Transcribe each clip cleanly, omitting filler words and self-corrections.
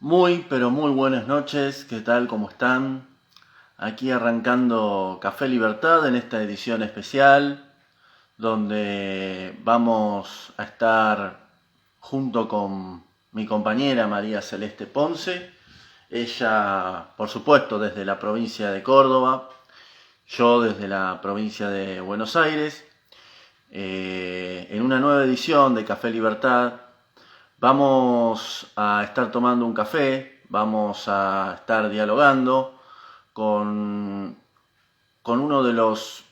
Muy, pero muy buenas noches, ¿qué tal? ¿Cómo están? Aquí arrancando Café Libertad en esta edición especial, donde vamos a estar junto con mi compañera María Celeste Ponce, ella, por supuesto, desde la provincia de Córdoba, yo desde la provincia de Buenos Aires, en una nueva edición de Café Libertad. Vamos a estar tomando un café, vamos a estar dialogando con, con uno de los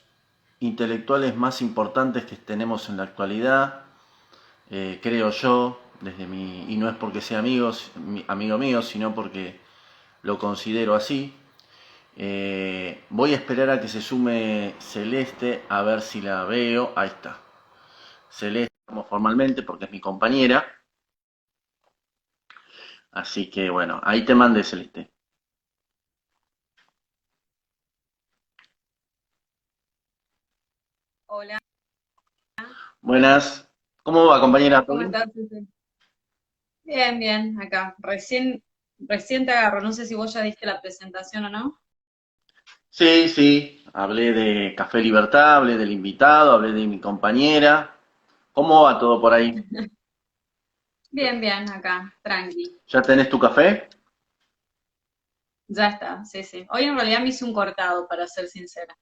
intelectuales más importantes que tenemos en la actualidad, creo yo, y no es porque sea amigo mío, sino porque lo considero así. Voy a esperar a que se sume Celeste, a ver si la veo. Ahí está. Celeste, como formalmente, porque es mi compañera. Así que bueno, ahí te mandé, Celeste. Hola, Buenas. ¿Cómo va, compañera? ¿Todo ¿cómo bien? estás? Ceci? Bien, bien, acá. Recién te agarro. No sé si vos ya diste la presentación o no. Sí, sí. Hablé de Café Libertad, hablé del invitado, hablé de mi compañera. ¿Cómo va todo por ahí? Bien, bien, acá, tranqui. ¿Ya tenés tu café? Ya está, sí, sí. Hoy en realidad me hice un cortado, para ser sincera.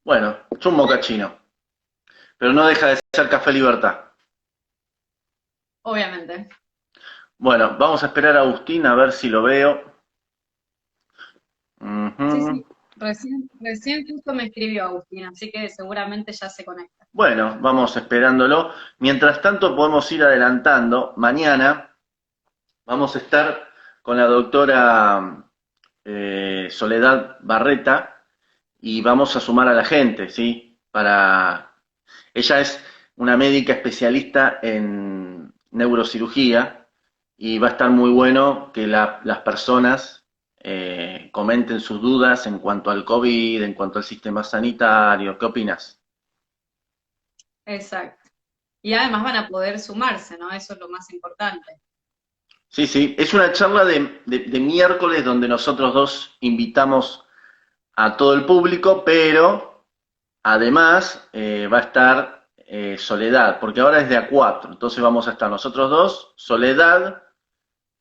Bueno, yo un mocachino. Pero no deja de ser Café Libertad. Obviamente. Bueno, vamos a esperar a Agustín a ver si lo veo. Sí, Ujú. sí. Recién justo me escribió Agustín, así que seguramente ya se conecta. Bueno, vamos esperándolo. Mientras tanto, podemos ir adelantando. Mañana vamos a estar con la doctora Soledad Barreta y vamos a sumar a la gente, ¿sí? Ella es una médica especialista en neurocirugía y va a estar muy bueno que las personas comenten sus dudas en cuanto al COVID, en cuanto al sistema sanitario. ¿Qué opinas? Exacto. Y además van a poder sumarse, ¿no? Eso es lo más importante. Sí, sí, es una charla de miércoles donde nosotros dos invitamos a todo el público, pero además va a estar Soledad, porque ahora es de a cuatro, entonces vamos a estar nosotros dos, Soledad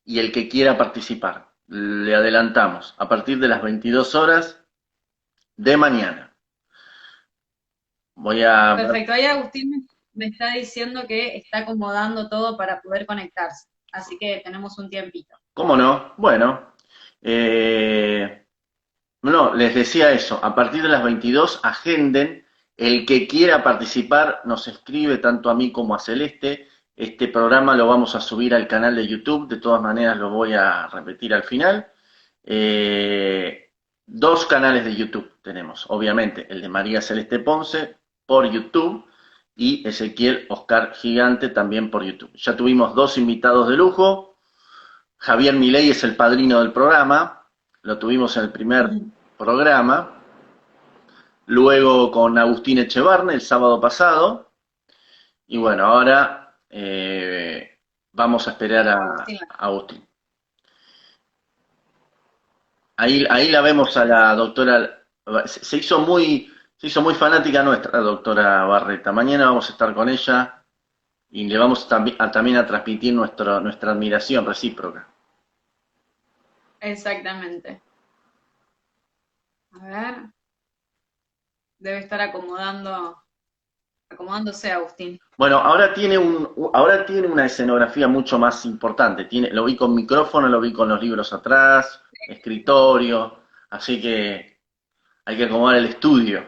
y el que quiera participar. Le adelantamos, a partir de las 22 horas de mañana. Voy a ver, Perfecto. Ahí Agustín me está diciendo que está acomodando todo para poder conectarse. Así que tenemos un tiempito. ¿cómo no? Bueno, eh, no, les decía eso, a partir de las 22 agenden, el que quiera participar nos escribe tanto a mí como a Celeste. Este programa lo vamos a subir al canal de YouTube, de todas maneras lo voy a repetir al final. Dos canales de YouTube tenemos, obviamente el de María Celeste Ponce por YouTube y Ezequiel Oscar Gigante también por YouTube. Ya tuvimos dos invitados de lujo. Javier Milei es el padrino del programa, lo tuvimos en el primer programa, luego con Agustín Echevarne el sábado pasado, y bueno, ahora vamos a esperar Agustín. a Agustín. Ahí la vemos a la doctora, se hizo muy fanática nuestra, la doctora Barreta. Mañana vamos a estar con ella y le vamos también a transmitir nuestra admiración recíproca. Exactamente. A ver, debe estar acomodándose Agustín. Bueno, ahora tiene una escenografía mucho más importante. Lo vi con micrófono, lo vi con los libros atrás, escritorio, así que hay que acomodar el estudio.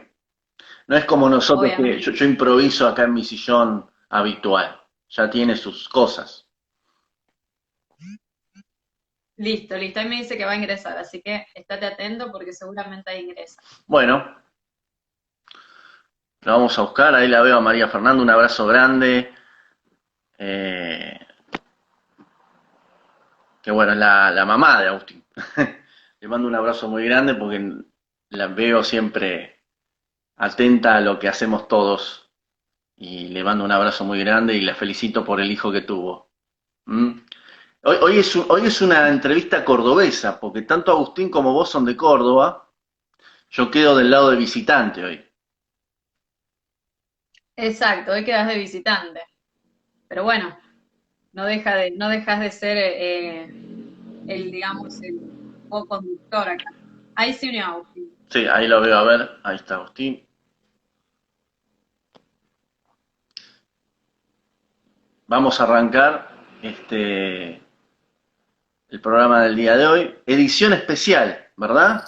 No es como nosotros que Obviamente. yo improviso acá en mi sillón habitual. Ya tiene sus cosas. Listo, listo. Ahí me dice que va a ingresar, así que estate atento porque seguramente ahí ingresa. Bueno, la vamos a buscar. Ahí la veo a María Fernanda. Un abrazo grande. Eh, que bueno, es la mamá de Agustín. Le mando un abrazo muy grande porque la veo siempre atenta a lo que hacemos todos y le mando un abrazo muy grande y la felicito por el hijo que tuvo. ¿Mm? Hoy es una entrevista cordobesa, porque tanto Agustín como vos son de Córdoba. Yo quedo del lado de visitante hoy. Exacto, hoy quedas de visitante. Pero bueno, no dejas de ser digamos, el co-conductor acá. Ahí se unió Agustín. Sí, ahí lo veo, a ver, ahí está Agustín. Vamos a arrancar el programa del día de hoy. Edición especial, ¿verdad?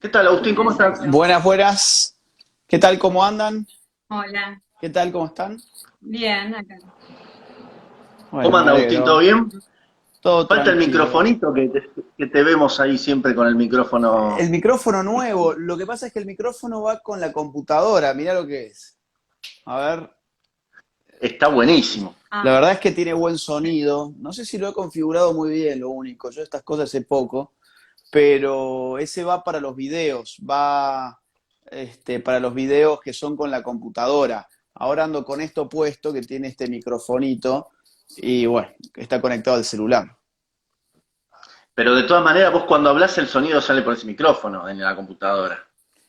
¿Qué tal, Agustín? ¿Cómo estás? Exacto. Buenas, buenas. ¿Qué tal? ¿Cómo andan? Hola. ¿Qué tal? ¿Cómo están? Bien, acá. ¿Cómo Bueno, me anda, Agustín? ¿Todo alegro. bien? Todo Falta el tranquilo. microfonito que te vemos ahí siempre con el El micrófono. micrófono nuevo. Lo que pasa es que el micrófono va con la computadora. Mirá lo que es. A ver. Está buenísimo. La Ah, verdad es que tiene buen sonido. No sé si lo he configurado muy bien, lo único. Yo estas cosas sé poco. Pero ese va para los videos. Va para los videos que son con la computadora. Ahora ando con esto puesto que tiene este microfonito. Y bueno, está conectado al celular. Pero de todas maneras, vos cuando hablas el sonido sale por ese micrófono en la computadora.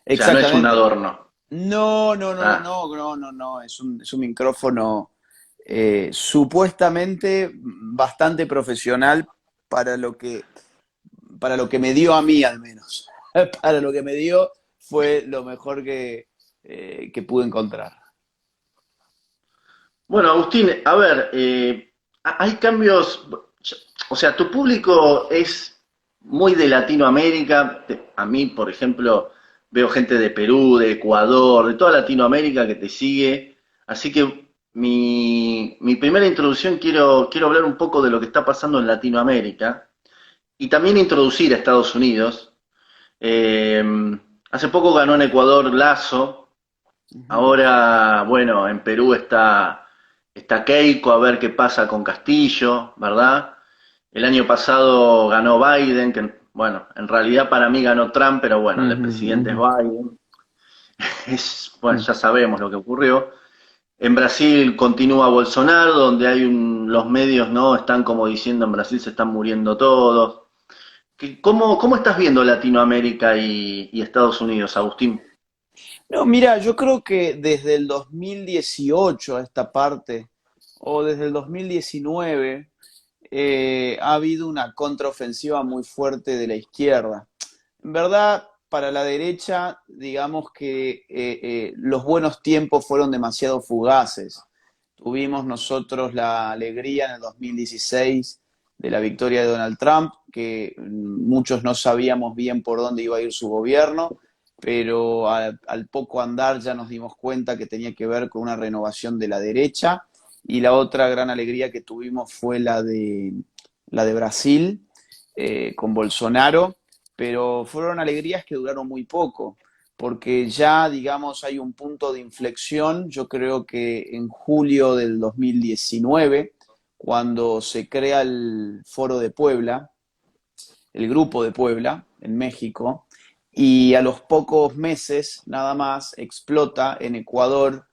O sea, no es un Exactamente. adorno. No, no, no, Ah. no, no, no, no. Es un micrófono supuestamente bastante profesional para lo que, para lo que me dio a mí al menos. Para lo que me dio fue lo mejor que pude encontrar. Bueno, Agustín, a ver, hay cambios, o sea, tu público es muy de Latinoamérica. A mí, por ejemplo, veo gente de Perú, de Ecuador, de toda Latinoamérica que te sigue. Así que mi primera introducción quiero hablar un poco de lo que está pasando en Latinoamérica y también introducir a Estados Unidos. Eh, Hace poco ganó en Ecuador Lasso. Ujú. Ahora, bueno, en Perú está Keiko, a ver qué pasa con Castillo, ¿verdad? El año pasado ganó Biden, que bueno, en realidad para mí ganó Trump, pero bueno, el Ujú, presidente es ujú, Biden. Bueno, ujú. ya sabemos lo que ocurrió. En Brasil continúa Bolsonaro, donde los medios no están como diciendo en Brasil se están muriendo todos. ¿Cómo estás viendo Latinoamérica y Estados Unidos, Agustín? No, mira, yo creo que desde el 2018 a esta parte, o desde el 2019, ha habido una contraofensiva muy fuerte de la izquierda. En verdad, para la derecha, digamos que los buenos tiempos fueron demasiado fugaces. Tuvimos nosotros la alegría en el 2016 de la victoria de Donald Trump, que muchos no sabíamos bien por dónde iba a ir su gobierno, pero al poco andar ya nos dimos cuenta que tenía que ver con una renovación de la derecha. Y la otra gran alegría que tuvimos fue la de Brasil, con Bolsonaro, pero fueron alegrías que duraron muy poco, porque ya, digamos, hay un punto de inflexión, yo creo que en julio del 2019, cuando se crea el Foro de Puebla, el Grupo de Puebla, en México, y a los pocos meses, nada más, explota en Ecuador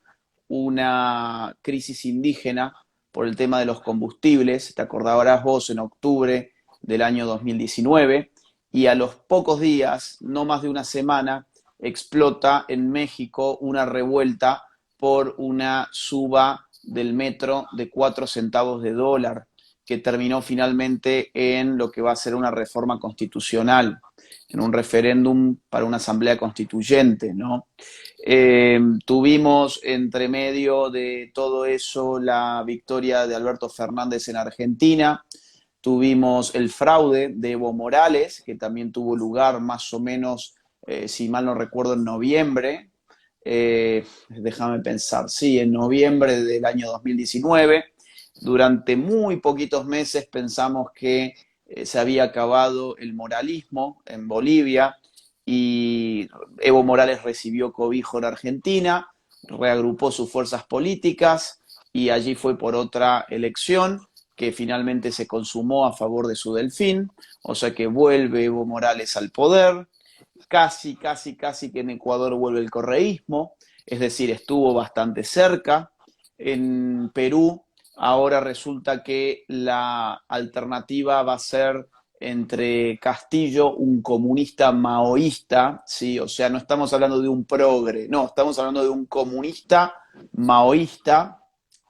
una crisis indígena por el tema de los combustibles, te acordarás vos, en octubre del año 2019, y a los pocos días, no más de una semana, explota en México una revuelta por una suba del metro de 4 centavos de dólar, que terminó finalmente en lo que va a ser una reforma constitucional, en un referéndum para una asamblea constituyente, ¿no? Tuvimos entre medio de todo eso la victoria de Alberto Fernández en Argentina, tuvimos el fraude de Evo Morales, que también tuvo lugar más o menos, si mal no recuerdo, en noviembre. Déjame pensar, sí, en noviembre del año 2019. Durante muy poquitos meses pensamos que se había acabado el moralismo en Bolivia y Evo Morales recibió cobijo en Argentina, reagrupó sus fuerzas políticas y allí fue por otra elección que finalmente se consumó a favor de su delfín, o sea que vuelve Evo Morales al poder, casi, casi, casi que en Ecuador vuelve el correísmo, es decir, estuvo bastante cerca. En Perú ahora resulta que la alternativa va a ser entre Castillo, un comunista maoísta, ¿sí? O sea, no estamos hablando de un progre, no, estamos hablando de un comunista maoísta,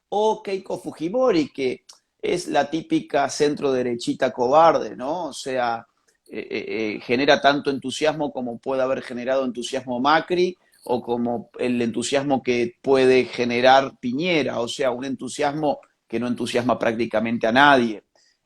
o Keiko Fujimori, que es la típica centro derechita cobarde, ¿no? O sea, genera tanto entusiasmo como puede haber generado entusiasmo Macri o como el entusiasmo que puede generar Piñera, o sea, un entusiasmo que no entusiasma prácticamente a nadie.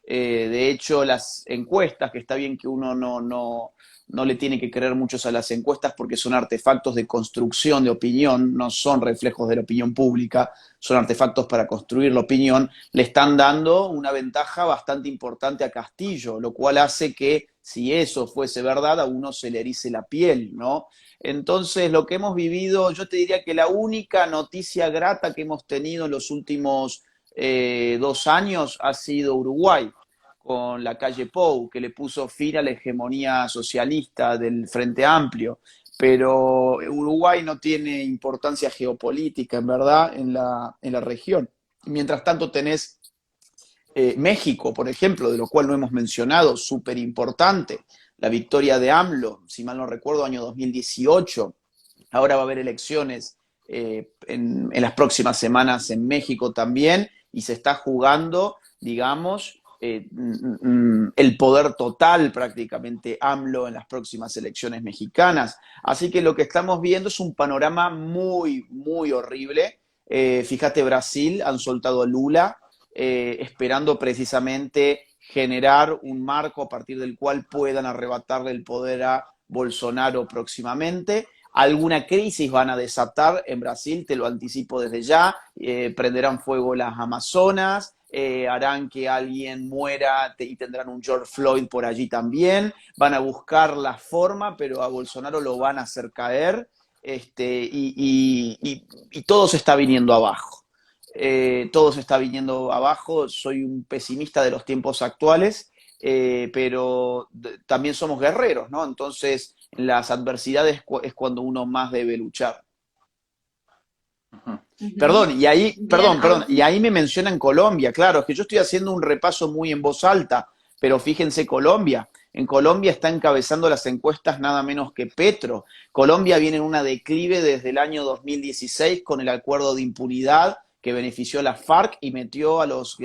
De hecho, las encuestas, que está bien que uno no le tiene que creer muchos a las encuestas porque son artefactos de construcción de opinión, no son reflejos de la opinión pública, son artefactos para construir la opinión, le están dando una ventaja bastante importante a Castillo, lo cual hace que si eso fuese verdad a uno se le erice la piel, ¿no? Entonces, lo que hemos vivido, yo te diría que la única noticia grata que hemos tenido en los últimos 2 años ha sido Uruguay, con la calle Pou, que le puso fin a la hegemonía socialista del Frente Amplio. Pero Uruguay no tiene importancia geopolítica, en verdad, en la región. Mientras tanto tenés México, por ejemplo, de lo cual no hemos mencionado, súper importante. La victoria de AMLO, si mal no recuerdo, año 2018. Ahora va a haber elecciones en las próximas semanas en México también y se está jugando, digamos, el poder total prácticamente AMLO en las próximas elecciones mexicanas. Así que lo que estamos viendo es un panorama muy, muy horrible. Fíjate, Brasil han soltado a Lula, esperando precisamente generar un marco a partir del cual puedan arrebatarle el poder a Bolsonaro próximamente. Alguna crisis van a desatar en Brasil, te lo anticipo desde ya, prenderán fuego las Amazonas, harán que alguien muera y tendrán un George Floyd por allí también, van a buscar la forma, pero a Bolsonaro lo van a hacer caer, y todo se está viniendo abajo. Todo se está viniendo abajo, soy un pesimista de los tiempos actuales, pero también somos guerreros, ¿no? Entonces, en las adversidades es cuando uno más debe luchar. Ujú. Perdón, Bien, y ahí me mencionan Colombia, claro, es que yo estoy haciendo un repaso muy en voz alta, pero fíjense Colombia. En Colombia está encabezando las encuestas nada menos que Petro. Colombia viene en una declive desde el año 2016 con el acuerdo de impunidad que benefició a la FARC y metió a los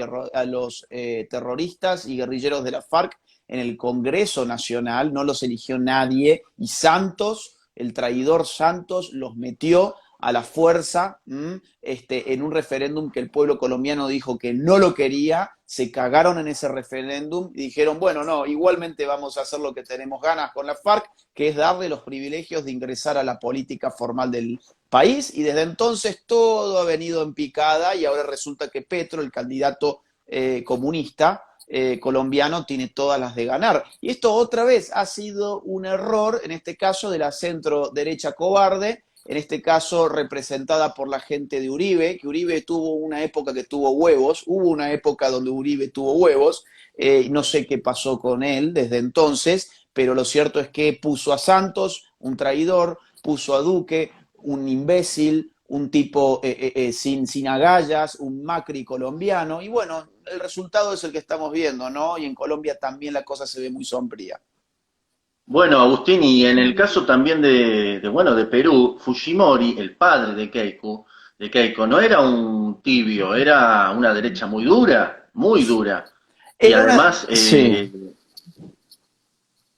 terroristas y guerrilleros de la FARC en el Congreso Nacional, no los eligió nadie, y Santos, el traidor Santos, los metió a la fuerza en un referéndum que el pueblo colombiano dijo que no lo quería, se cagaron en ese referéndum y dijeron, bueno, no, igualmente vamos a hacer lo que tenemos ganas con la FARC, que es darle los privilegios de ingresar a la política formal del país, y desde entonces todo ha venido en picada y ahora resulta que Petro, el candidato comunista, colombiano, tiene todas las de ganar. Y esto otra vez ha sido un error, en este caso de la centro derecha cobarde, en este caso representada por la gente de Uribe, que Uribe tuvo una época que tuvo huevos, hubo una época donde Uribe tuvo huevos, no sé qué pasó con él desde entonces, pero lo cierto es que puso a Santos, un traidor, puso a Duque, un imbécil, un tipo sin agallas, un Macri colombiano, y bueno, el resultado es el que estamos viendo, ¿no? Y en Colombia también la cosa se ve muy sombría. Bueno, Agustín, y en el caso también bueno, de Perú, Fujimori, el padre de Keiko, no era un tibio, era una derecha muy dura, muy dura. Y Era una... además, Sí.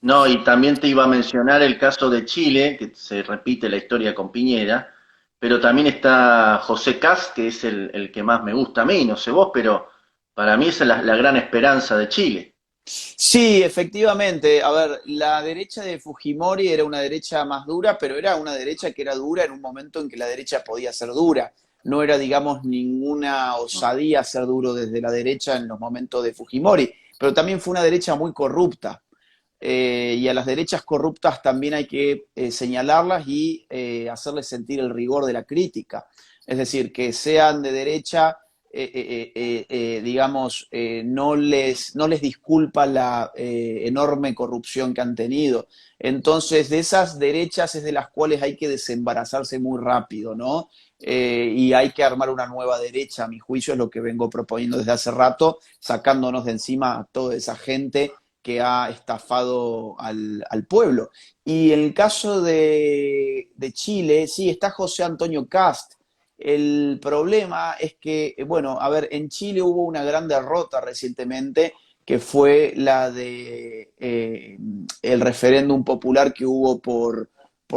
no, y también te iba a mencionar el caso de Chile, que se repite la historia con Piñera, pero también está José Kast, que es el que más me gusta a mí, no sé vos, pero para mí esa es la gran esperanza de Chile. Sí, efectivamente. A ver, la derecha de Fujimori era una derecha más dura, pero era una derecha que era dura en un momento en que la derecha podía ser dura. No era, digamos, ninguna osadía ser duro desde la derecha en los momentos de Fujimori, pero también fue una derecha muy corrupta. Y a las derechas corruptas también hay que señalarlas y hacerles sentir el rigor de la crítica. Es decir, que sean de derecha digamos, no les disculpa la enorme corrupción que han tenido. Entonces, de esas derechas es de las cuales hay que desembarazarse muy rápido, ¿no? Y hay que armar una nueva derecha, a mi juicio, es lo que vengo proponiendo desde hace rato, sacándonos de encima a toda esa gente que ha estafado al pueblo. Y en el caso de Chile, sí, está José Antonio Cast. El problema es que, bueno, a ver, en Chile hubo una gran derrota recientemente, que fue la de el referéndum popular que hubo por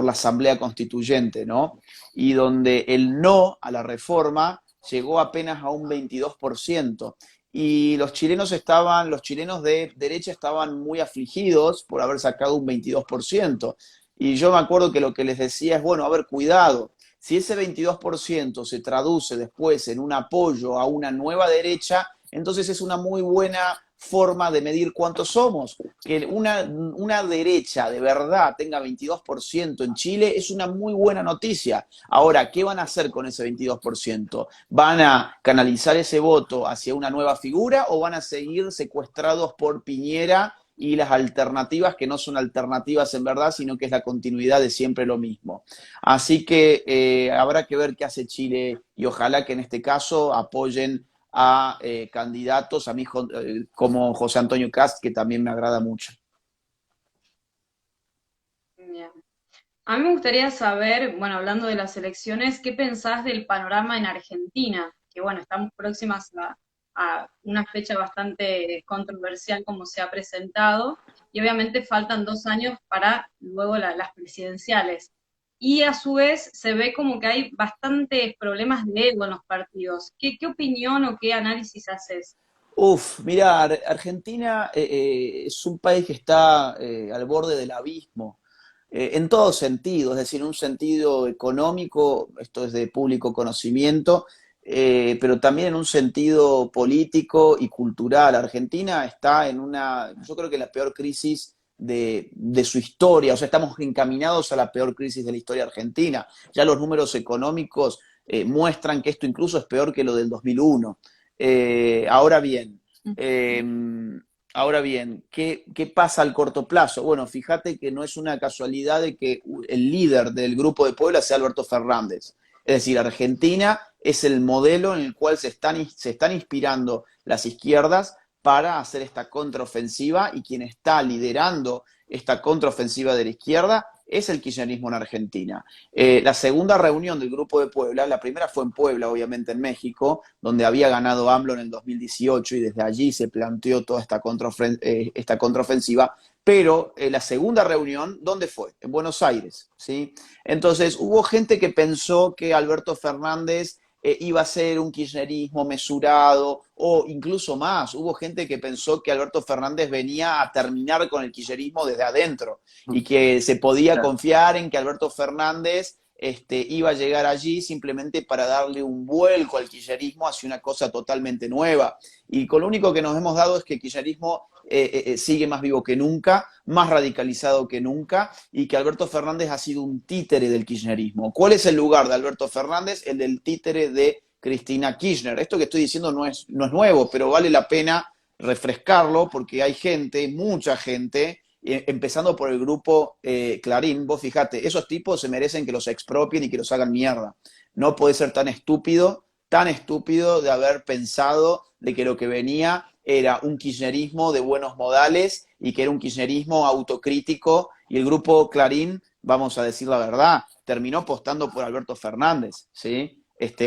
la Asamblea Constituyente, ¿no? Y donde el no a la reforma llegó apenas a un 22%. Y los chilenos de derecha estaban muy afligidos por haber sacado un 22%. Y yo me acuerdo que lo que les decía es, bueno, a ver, cuidado, si ese 22% se traduce después en un apoyo a una nueva derecha, entonces es una muy buena forma de medir cuántos somos. Que una derecha de verdad tenga 22% en Chile es una muy buena noticia. Ahora, ¿qué van a hacer con ese 22%? ¿Van a canalizar ese voto hacia una nueva figura o van a seguir secuestrados por Piñera y las alternativas que no son alternativas en verdad, sino que es la continuidad de siempre lo mismo? Así que habrá que ver qué hace Chile y ojalá que en este caso apoyen a candidatos, a mí como José Antonio Cast, que también me agrada mucho. Bien. A mí me gustaría saber, bueno, hablando de las elecciones, ¿qué pensás del panorama en Argentina? Que bueno, estamos próximas a una fecha bastante controversial como se ha presentado, y obviamente faltan 2 años para luego las presidenciales. Y a su vez se ve como que hay bastantes problemas de ego en los partidos. ¿Qué opinión o qué análisis haces? Uf, mira, Argentina es un país que está al borde del abismo, en todo sentido, es decir, en un sentido económico, esto es de público conocimiento, pero también en un sentido político y cultural. Argentina está en yo creo que la peor crisis de su historia, o sea, estamos encaminados a la peor crisis de la historia argentina. Ya los números económicos muestran que esto incluso es peor que lo del 2001. Ahora bien, eh, ahora bien, ¿qué pasa al corto plazo? Bueno, fíjate que no es una casualidad de que el líder del Grupo de Puebla sea Alberto Fernández. Es decir, Argentina es el modelo en el cual se están inspirando las izquierdas para hacer esta contraofensiva, y quien está liderando esta contraofensiva de la izquierda es el kirchnerismo en Argentina. La segunda reunión del Grupo de Puebla, la primera fue en Puebla, obviamente en México, donde había ganado AMLO en el 2018 y desde allí se planteó toda esta contraofensiva, pero la segunda reunión, ¿dónde fue? En Buenos Aires, ¿sí? Entonces hubo gente que pensó que Alberto Fernández iba a ser un kirchnerismo mesurado, o incluso más, hubo gente que pensó que Alberto Fernández venía a terminar con el kirchnerismo desde adentro y que se podía confiar en que Alberto Fernández iba a llegar allí simplemente para darle un vuelco al kirchnerismo hacia una cosa totalmente nueva. Y con lo único que nos hemos dado es que el kirchnerismo sigue más vivo que nunca, más radicalizado que nunca, y que Alberto Fernández ha sido un títere del kirchnerismo. ¿Cuál es el lugar de Alberto Fernández? El del títere de Cristina Kirchner. Esto que estoy diciendo no es nuevo, pero vale la pena refrescarlo porque hay gente, mucha gente, empezando por el grupo Clarín. Vos fijate, esos tipos se merecen que los expropien y que los hagan mierda. No puede ser tan estúpido de haber pensado de que lo que venía era un kirchnerismo de buenos modales y que era un kirchnerismo autocrítico, y el grupo Clarín, vamos a decir la verdad, terminó apostando por Alberto Fernández, ¿sí?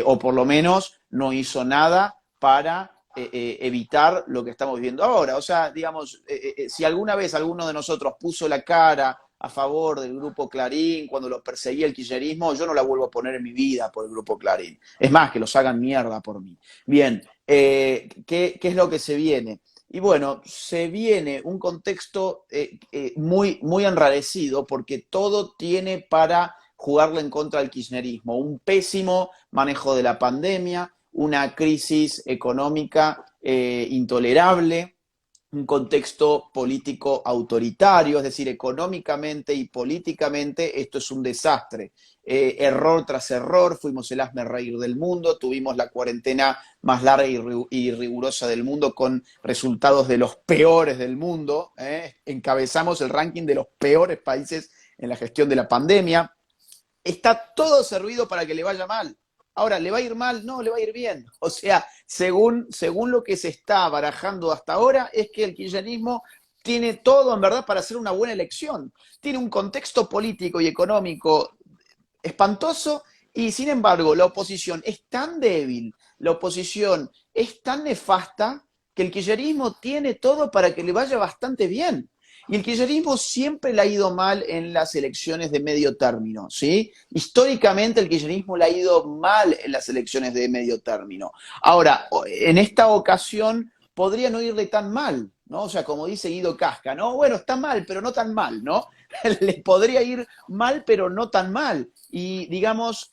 O por lo menos no hizo nada para evitar lo que estamos viviendo ahora. O sea, digamos, si alguna vez alguno de nosotros puso la cara a favor del grupo Clarín cuando lo perseguía el kirchnerismo, yo no la vuelvo a poner en mi vida por el grupo Clarín. Es más, que los hagan mierda por mí. Bien, ¿qué es lo que se viene? Y bueno, se viene un contexto muy, muy enrarecido, porque todo tiene para jugarle en contra del kirchnerismo. Un pésimo manejo de la pandemia, una crisis económica intolerable, un contexto político autoritario, es decir, económicamente y políticamente esto es un desastre. Error tras error, fuimos el hazmerreír del mundo, tuvimos la cuarentena más larga y rigurosa del mundo con resultados de los peores del mundo, ¿eh? Encabezamos el ranking de los peores países en la gestión de la pandemia. Está todo servido para que le vaya mal. Ahora, ¿le va a ir mal? No, le va a ir bien. O sea, según lo que se está barajando hasta ahora, es que el kirchnerismo tiene todo, en verdad, para hacer una buena elección. Tiene un contexto político y económico espantoso y, sin embargo, la oposición es tan débil, la oposición es tan nefasta, que el kirchnerismo tiene todo para que le vaya bastante bien. Y el kirchnerismo siempre le ha ido mal en las elecciones de medio término, ¿sí? Históricamente el kirchnerismo le ha ido mal en las elecciones de medio término. Ahora, en esta ocasión podría no irle tan mal, ¿no? O sea, como dice Guido Casca, ¿no? Bueno, está mal, pero no tan mal, ¿no? Le podría ir mal, pero no tan mal. Y digamos,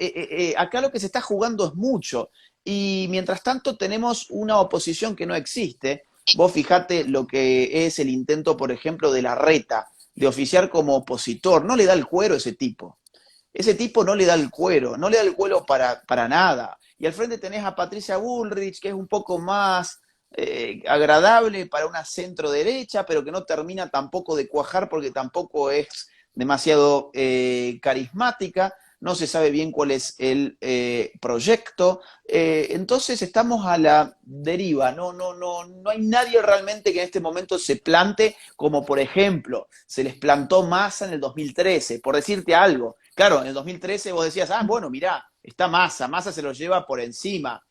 acá lo que se está jugando es mucho. Y mientras tanto tenemos una oposición que no existe. Vos fijate lo que es el intento, por ejemplo, de Larreta, de oficiar como opositor. No le da el cuero a ese tipo. Ese tipo no le da el cuero, no le da el cuero para nada. Y al frente tenés a Patricia Bullrich, que es un poco más agradable para una centro derecha, pero que no termina tampoco de cuajar porque tampoco es demasiado carismática. No se sabe bien cuál es el proyecto. Entonces estamos a la deriva. No hay nadie realmente que en este momento se plante como, por ejemplo, se les plantó Massa en el 2013, por decirte algo. Claro, en el 2013 vos decías, bueno, mirá, está Massa, Massa se lo lleva por encima.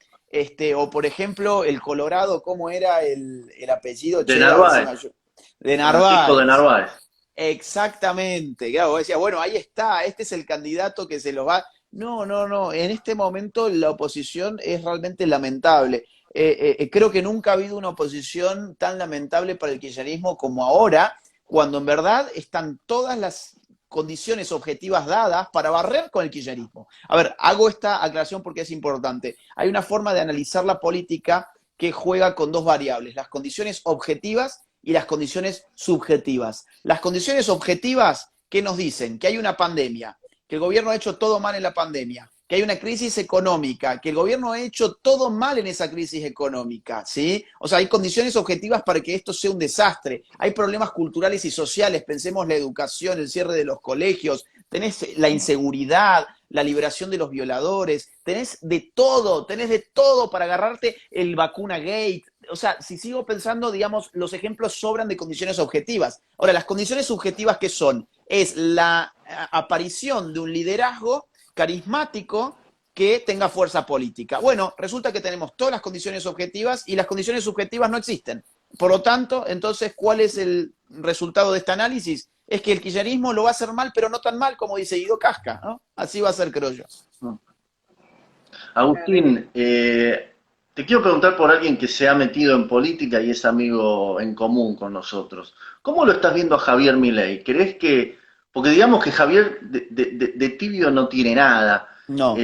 O por ejemplo, el Colorado, ¿cómo era el apellido? De Che, a ver si me Narváez, ayuda. De Francisco de Narváez. Narváez. Exactamente. Claro, vos decías, bueno, ahí está, este es el candidato que se lo va. No. En este momento la oposición es realmente lamentable. Creo que nunca ha habido una oposición tan lamentable para el kirchnerismo como ahora, cuando en verdad están todas las condiciones objetivas dadas para barrer con el kirchnerismo. A ver, hago esta aclaración porque es importante. Hay una forma de analizar la política que juega con dos variables, las condiciones objetivas y las condiciones subjetivas. Las condiciones objetivas, ¿qué nos dicen? Que hay una pandemia, que el gobierno ha hecho todo mal en la pandemia, que hay una crisis económica, que el gobierno ha hecho todo mal en esa crisis económica, ¿sí? O sea, hay condiciones objetivas para que esto sea un desastre. Hay problemas culturales y sociales, pensemos la educación, el cierre de los colegios, tenés la inseguridad, la liberación de los violadores, tenés de todo para agarrarte el vacuna gate. O sea, si sigo pensando, digamos, los ejemplos sobran de condiciones objetivas. Ahora, las condiciones subjetivas, ¿qué son? Es la aparición de un liderazgo carismático que tenga fuerza política. Bueno, resulta que tenemos todas las condiciones objetivas y las condiciones subjetivas no existen. Por lo tanto, entonces, ¿cuál es el resultado de este análisis? Es que el kirchnerismo lo va a hacer mal, pero no tan mal como dice Guido Casca, ¿no? Así va a ser, creo yo. Claro. Agustín, te quiero preguntar por alguien que se ha metido en política y es amigo en común con nosotros. ¿Cómo lo estás viendo a Javier Milei? ¿Crees que, porque digamos que Javier de tibio no tiene nada, No.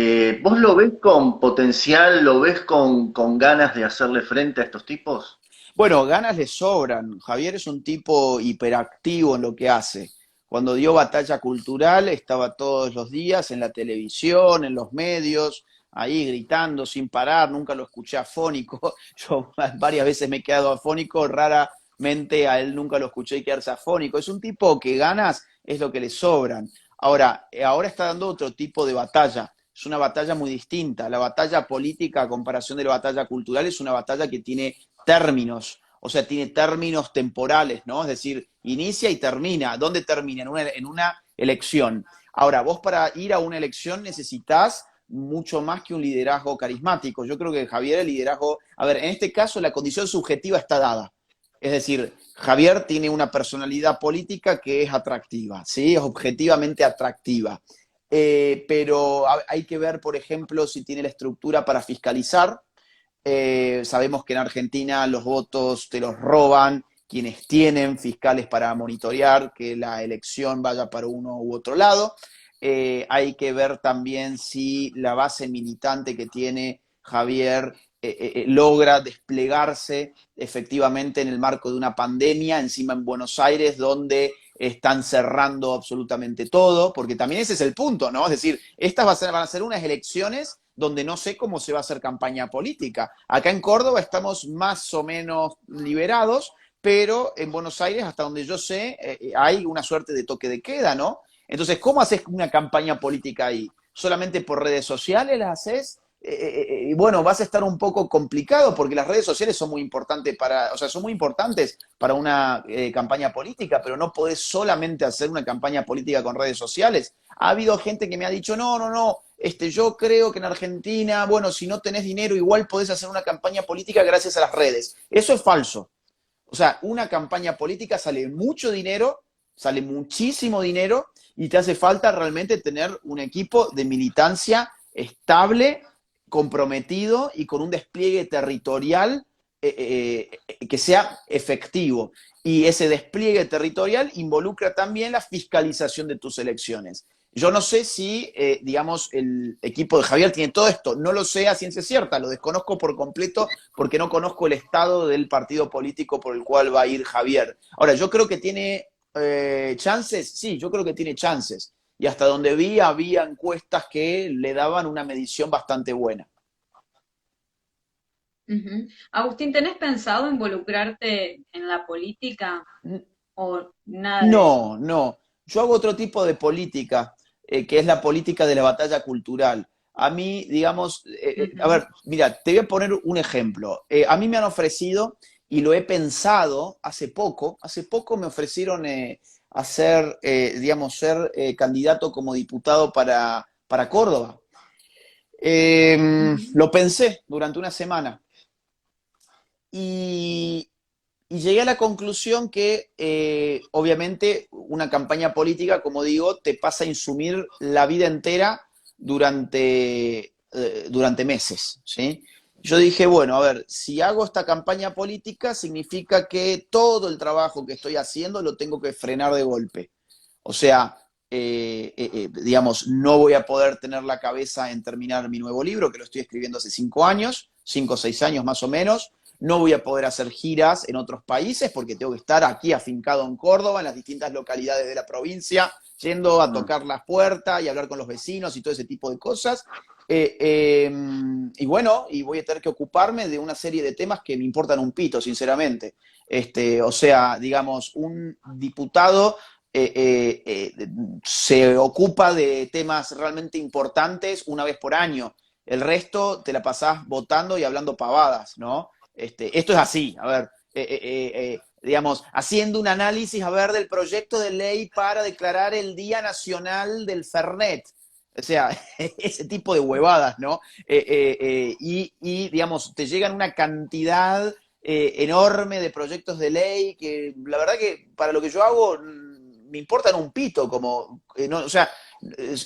¿vos lo ves con potencial, lo ves con ganas de hacerle frente a estos tipos? Bueno, ganas le sobran. Javier es un tipo hiperactivo en lo que hace. Cuando dio batalla cultural estaba todos los días en la televisión, en los medios, ahí gritando sin parar, nunca lo escuché afónico. Yo varias veces me he quedado afónico, raramente a él nunca lo escuché quedarse afónico. Es un tipo que ganas es lo que le sobran. Ahora está dando otro tipo de batalla. Es una batalla muy distinta. La batalla política a comparación de la batalla cultural es una batalla que tiene términos, o sea, tiene términos temporales, ¿no? Es decir, inicia y termina. ¿Dónde termina? En una elección. Ahora, vos para ir a una elección necesitas mucho más que un liderazgo carismático. Yo creo que Javier, el liderazgo, a ver, en este caso la condición subjetiva está dada. Es decir, Javier tiene una personalidad política que es atractiva, ¿sí? Es objetivamente atractiva. Pero hay que ver, por ejemplo, si tiene la estructura para fiscalizar. Sabemos que en Argentina los votos te los roban quienes tienen fiscales para monitorear que la elección vaya para uno u otro lado. Hay que ver también si la base militante que tiene Javier logra desplegarse efectivamente en el marco de una pandemia, encima en Buenos Aires, donde están cerrando absolutamente todo, porque también ese es el punto, ¿no? Es decir, estas van a ser unas elecciones donde no sé cómo se va a hacer campaña política. Acá en Córdoba estamos más o menos liberados, pero en Buenos Aires, hasta donde yo sé, hay una suerte de toque de queda, ¿no? Entonces, ¿cómo haces una campaña política ahí? ¿Solamente por redes sociales la haces? Y bueno, vas a estar un poco complicado porque las redes sociales son muy importantes para, o sea, son muy importantes para una campaña política, pero no podés solamente hacer una campaña política con redes sociales. Ha habido gente que me ha dicho, no, yo creo que en Argentina, bueno, si no tenés dinero, igual podés hacer una campaña política gracias a las redes. Eso es falso. O sea, una campaña política sale mucho dinero, sale muchísimo dinero y te hace falta realmente tener un equipo de militancia estable, comprometido y con un despliegue territorial que sea efectivo. Y ese despliegue territorial involucra también la fiscalización de tus elecciones. Yo no sé si, digamos, el equipo de Javier tiene todo esto. No lo sé a ciencia cierta, lo desconozco por completo porque no conozco el estado del partido político por el cual va a ir Javier. Ahora, yo creo que tiene chances, sí, yo creo que tiene chances. Y hasta donde vi, había encuestas que le daban una medición bastante buena. Ujú. Agustín, ¿tenés pensado involucrarte en la política o nada de eso? No. Yo hago otro tipo de política, que es la política de la batalla cultural. A mí, digamos, a Ujú. ver, mira, te voy a poner un ejemplo. A mí me han ofrecido, y lo he pensado hace poco me ofrecieron hacer, digamos, ser candidato como diputado para Córdoba. Ujú. Lo pensé durante una semana y, y llegué a la conclusión que, obviamente, una campaña política, como digo, te pasa a insumir la vida entera durante meses, ¿sí? Yo dije, bueno, a ver, si hago esta campaña política, significa que todo el trabajo que estoy haciendo lo tengo que frenar de golpe. O sea, digamos, no voy a poder tener la cabeza en terminar mi nuevo libro, que lo estoy escribiendo hace 5 años, 5 o 6 años más o menos. No voy a poder hacer giras en otros países porque tengo que estar aquí afincado en Córdoba, en las distintas localidades de la provincia, yendo a Mm. tocar las puertas y hablar con los vecinos y todo ese tipo de cosas. Y bueno, y voy a tener que ocuparme de una serie de temas que me importan un pito, sinceramente. O sea, digamos, un diputado se ocupa de temas realmente importantes una vez por año. El resto te la pasás votando y hablando pavadas, ¿no? Esto es así, a ver, digamos, haciendo un análisis, a ver, del proyecto de ley para declarar el Día Nacional del Fernet. O sea, ese tipo de huevadas, ¿no? Digamos, te llegan una cantidad enorme de proyectos de ley que la verdad que para lo que yo hago me importan un pito, como, no, o sea,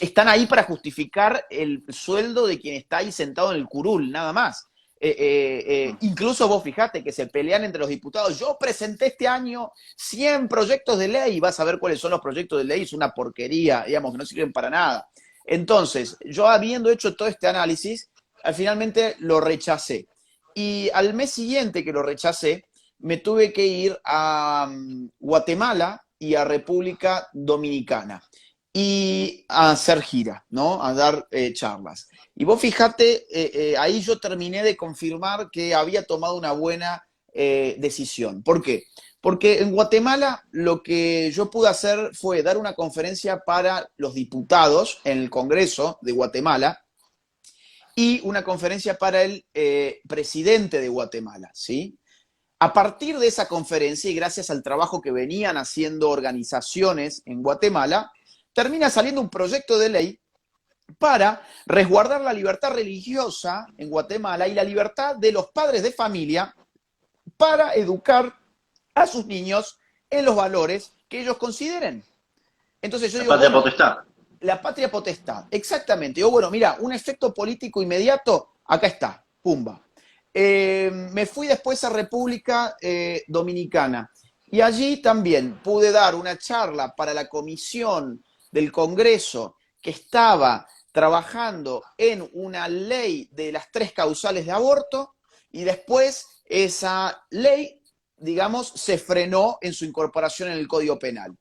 están ahí para justificar el sueldo de quien está ahí sentado en el curul, nada más. Mm. Incluso vos fijate que se pelean entre los diputados. Yo presenté este año 100 proyectos de ley y vas a ver cuáles son los proyectos de ley. Es una porquería, digamos, que no sirven para nada. Entonces, yo habiendo hecho todo este análisis, finalmente lo rechacé. Y al mes siguiente que lo rechacé, me tuve que ir a Guatemala y a República Dominicana y a hacer gira, ¿no? A dar charlas. Y vos fijate, ahí yo terminé de confirmar que había tomado una buena decisión. ¿Por qué? Porque en Guatemala lo que yo pude hacer fue dar una conferencia para los diputados en el Congreso de Guatemala y una conferencia para el presidente de Guatemala, ¿sí? A partir de esa conferencia y gracias al trabajo que venían haciendo organizaciones en Guatemala, termina saliendo un proyecto de ley para resguardar la libertad religiosa en Guatemala y la libertad de los padres de familia para educar a sus niños en los valores que ellos consideren. Entonces yo La digo, patria bueno, potestad. la patria potestad, exactamente. Digo, bueno, mira, un efecto político inmediato, acá está, pumba. Me fui después a República Dominicana y allí también pude dar una charla para la comisión del Congreso que estaba trabajando en una ley de las 3 causales de aborto y después esa ley, digamos, se frenó en su incorporación en el Código Penal.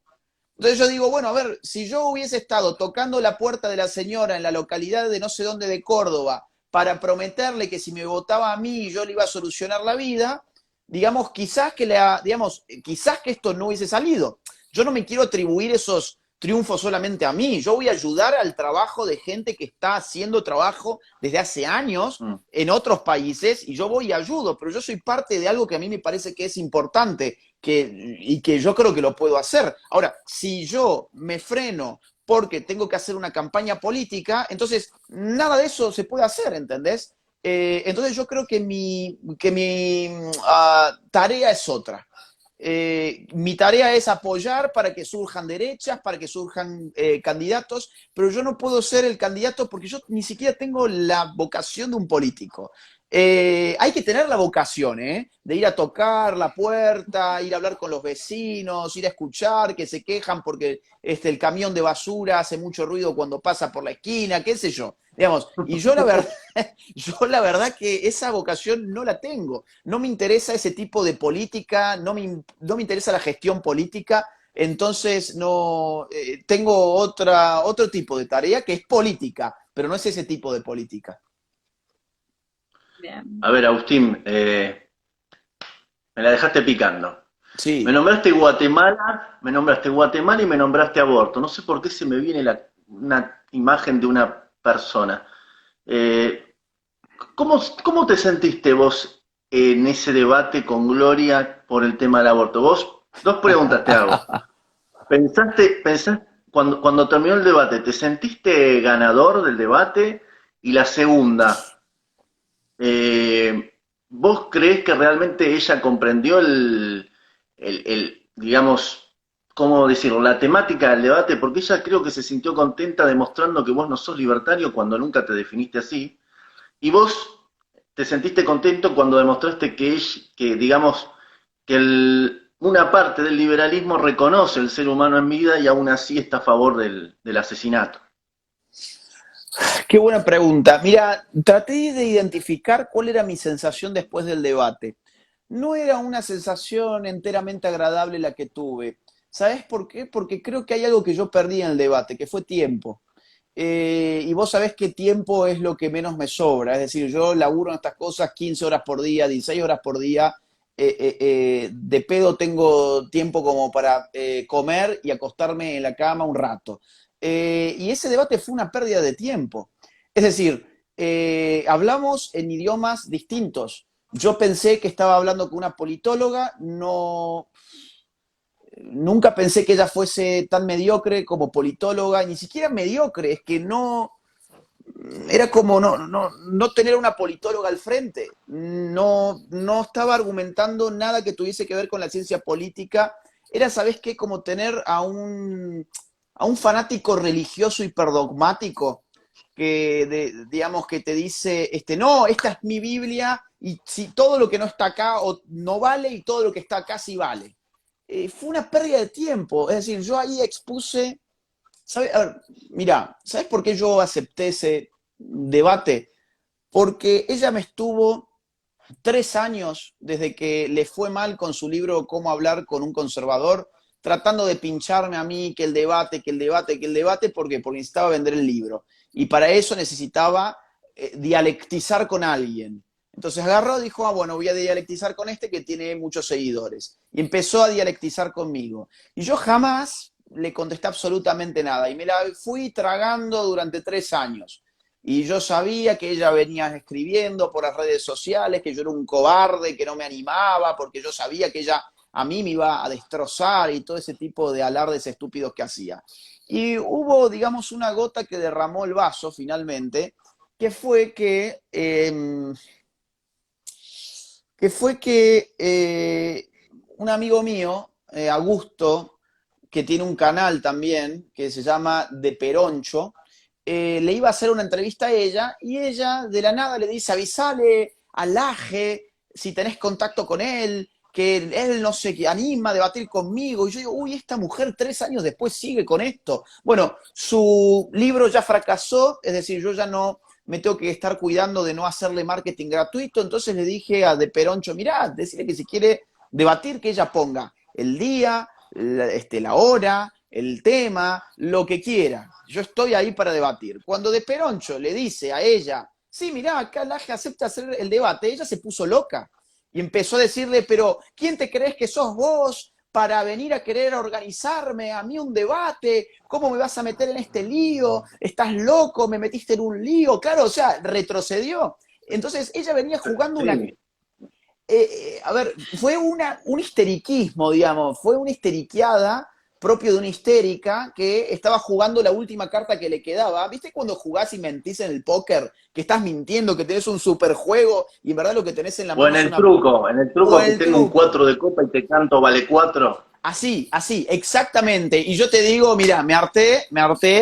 Entonces yo digo, bueno, a ver, si yo hubiese estado tocando la puerta de la señora en la localidad de no sé dónde de Córdoba para prometerle que si me votaba a mí yo le iba a solucionar la vida, digamos, quizás que esto no hubiese salido. Yo no me quiero atribuir esos triunfos solamente a mí, yo voy a ayudar al trabajo de gente que está haciendo trabajo desde hace años en otros países y yo voy y ayudo, pero yo soy parte de algo que a mí me parece que es importante y que yo creo que lo puedo hacer. Ahora, si yo me freno porque tengo que hacer una campaña política, entonces nada de eso se puede hacer, ¿entendés? Entonces yo creo que mi tarea es otra. Mi tarea es apoyar para que surjan derechas, para que surjan candidatos, pero yo no puedo ser el candidato porque yo ni siquiera tengo la vocación de un político. Hay que tener la vocación, de ir a tocar la puerta, ir a hablar con los vecinos, ir a escuchar que se quejan porque el camión de basura hace mucho ruido cuando pasa por la esquina, qué sé yo. Digamos, y yo la verdad que esa vocación no la tengo. No me interesa ese tipo de política, no me interesa la gestión política, entonces no tengo otro tipo de tarea que es política, pero no es ese tipo de política. Bien. A ver, Agustín, me la dejaste picando. Sí. Me nombraste Guatemala y me nombraste aborto. No sé por qué se me viene una imagen de una persona. Eh, ¿cómo te sentiste vos en ese debate con Gloria por el tema del aborto? Vos, dos preguntas te hago. Cuando terminó el debate, ¿te sentiste ganador del debate? Y la segunda, ¿vos creés que realmente ella comprendió digamos, cómo decirlo, la temática del debate? Porque ella creo que se sintió contenta demostrando que vos no sos libertario cuando nunca te definiste así. Y vos te sentiste contento cuando demostraste que digamos, una parte del liberalismo reconoce el ser humano en vida y aún así está a favor del asesinato. Qué buena pregunta. Mira, traté de identificar cuál era mi sensación después del debate. No era una sensación enteramente agradable la que tuve. ¿Sabes por qué? Porque creo que hay algo que yo perdí en el debate, que fue tiempo. Y vos sabés que tiempo es lo que menos me sobra. Es decir, yo laburo en estas cosas 15 horas por día, 16 horas por día. De pedo tengo tiempo como para comer y acostarme en la cama un rato. Y ese debate fue una pérdida de tiempo. Es decir, hablamos en idiomas distintos. Yo pensé que estaba hablando con una politóloga, no, nunca pensé que ella fuese tan mediocre como politóloga, ni siquiera mediocre, es que no, era como no tener una politóloga al frente, no estaba argumentando nada que tuviese que ver con la ciencia política, era, ¿sabes qué? Como tener a un fanático religioso hiperdogmático digamos, que te dice, no, esta es mi Biblia y si todo lo que no está acá no vale y todo lo que está acá sí vale. Fue una pérdida de tiempo, es decir, yo ahí expuse, a ver, mira, ¿sabes por qué yo acepté ese debate? Porque ella me estuvo 3 años desde que le fue mal con su libro Cómo hablar con un conservador, tratando de pincharme a mí que el debate, ¿por qué? Porque necesitaba vender el libro. Y para eso necesitaba dialectizar con alguien. Entonces agarró y dijo, bueno, voy a dialectizar con este que tiene muchos seguidores. Y empezó a dialectizar conmigo. Y yo jamás le contesté absolutamente nada. Y me la fui tragando durante 3 años. Y yo sabía que ella venía escribiendo por las redes sociales, que yo era un cobarde, que no me animaba, porque yo sabía que ella a mí me iba a destrozar y todo ese tipo de alardes estúpidos que hacía. Y hubo, digamos, una gota que derramó el vaso finalmente, que fue que un amigo mío, Augusto, que tiene un canal también, que se llama De Peroncho, le iba a hacer una entrevista a ella, y ella de la nada le dice, avisale al Laje si tenés contacto con él, que él no sé, que anima a debatir conmigo. Y yo digo, uy, esta mujer 3 años después sigue con esto. Bueno, su libro ya fracasó, es decir, yo ya no me tengo que estar cuidando de no hacerle marketing gratuito. Entonces le dije a De Peroncho, mirá, decirle que si quiere debatir, que ella ponga el día, la hora, el tema, lo que quiera. Yo estoy ahí para debatir. Cuando De Peroncho le dice a ella, sí, mirá, acá Laje acepta hacer el debate, ella se puso loca y empezó a decirle, pero ¿quién te crees que sos vos para venir a querer organizarme a mí un debate? ¿Cómo me vas a meter en este lío? ¿Estás loco? ¿Me metiste en un lío? Claro, o sea, retrocedió. Entonces ella venía jugando una... Sí. a ver, fue un histeriquismo, digamos, fue una histeriqueada propio de una histérica que estaba jugando la última carta que le quedaba. ¿Viste cuando jugás y mentís en el póker? Que estás mintiendo, que tenés un superjuego y en verdad lo que tenés en la O mano es una... en el O truco en que el tengo un truco. 4 de copa y te canto vale 4. Así, así, exactamente. Y yo te digo, mira, me harté,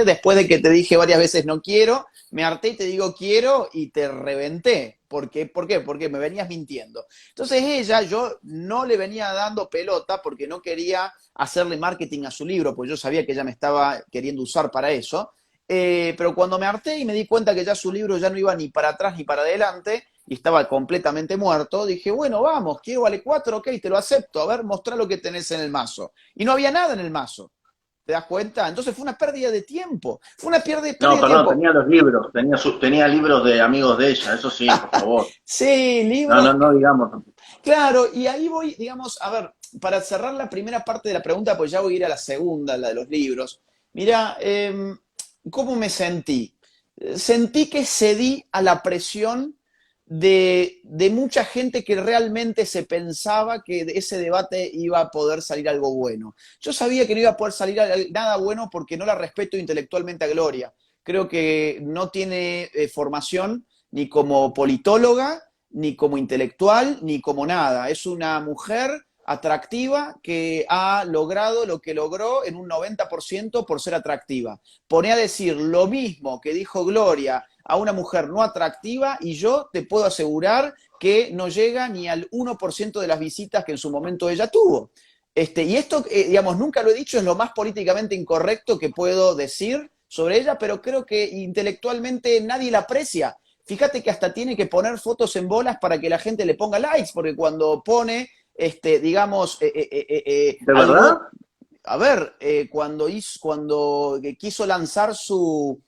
después de que te dije varias veces no quiero, me harté y te digo quiero y te reventé. ¿Por qué? Porque me venías mintiendo. Entonces ella, yo no le venía dando pelota porque no quería hacerle marketing a su libro, pues yo sabía que ella me estaba queriendo usar para eso. Pero cuando me harté y me di cuenta que ya su libro ya no iba ni para atrás ni para adelante, y estaba completamente muerto, dije, bueno, vamos, quiero vale 4, ok, te lo acepto, a ver, mostrá lo que tenés en el mazo. Y no había nada en el mazo, ¿te das cuenta? Entonces fue una pérdida de tiempo, fue una pérdida No, de perdón, tiempo. tenía los libros, tenía libros de amigos de ella, eso sí, por favor. Sí, No, no, libros, no digamos. claro, y ahí voy, digamos, a ver, para cerrar la primera parte de la pregunta, pues ya voy a ir a la segunda, la de los libros. Mira, ¿cómo me sentí? Sentí que cedí a la presión de mucha gente que realmente se pensaba que de ese debate iba a poder salir algo bueno. Yo sabía que no iba a poder salir nada bueno porque no la respeto intelectualmente a Gloria. Creo que no tiene formación ni como politóloga, ni como intelectual, ni como nada. Es una mujer atractiva que ha logrado lo que logró en un 90% por ser atractiva. Pone a decir lo mismo que dijo Gloria a una mujer no atractiva y yo te puedo asegurar que no llega ni al 1% de las visitas que en su momento ella tuvo. Y esto, digamos, nunca lo he dicho, es lo más políticamente incorrecto que puedo decir sobre ella, pero creo que intelectualmente nadie la aprecia. Fíjate que hasta tiene que poner fotos en bolas para que la gente le ponga likes, porque cuando pone, digamos, ¿De verdad? algo, a ver, cuando quiso lanzar su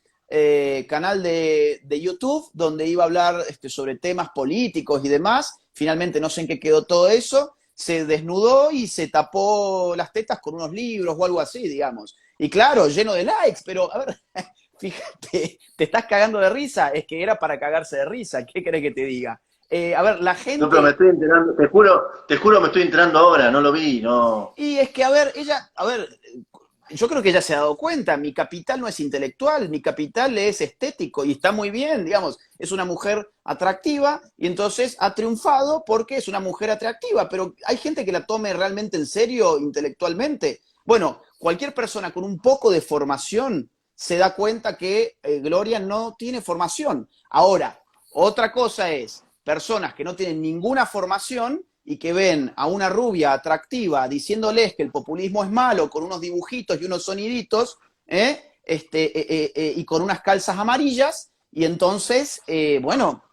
canal de YouTube, donde iba a hablar sobre temas políticos y demás, finalmente no sé en qué quedó todo eso, se desnudó y se tapó las tetas con unos libros o algo así, digamos. Y claro, lleno de likes, pero a ver, fíjate, te estás cagando de risa, es que era para cagarse de risa, ¿qué querés que te diga? A ver, la No, pero me gente, estoy enterando, te juro me estoy enterando ahora, no lo vi, no. y es que, a ver, ella, a ver, yo creo que ella se ha dado cuenta, mi capital no es intelectual, mi capital es estético y está muy bien, digamos, es una mujer atractiva y entonces ha triunfado porque es una mujer atractiva, pero hay gente que la tome realmente en serio intelectualmente. Bueno, cualquier persona con un poco de formación se da cuenta que Gloria no tiene formación. Ahora, otra cosa es personas que no tienen ninguna formación y que ven a una rubia atractiva diciéndoles que el populismo es malo con unos dibujitos y unos soniditos, y con unas calzas amarillas, y entonces, bueno,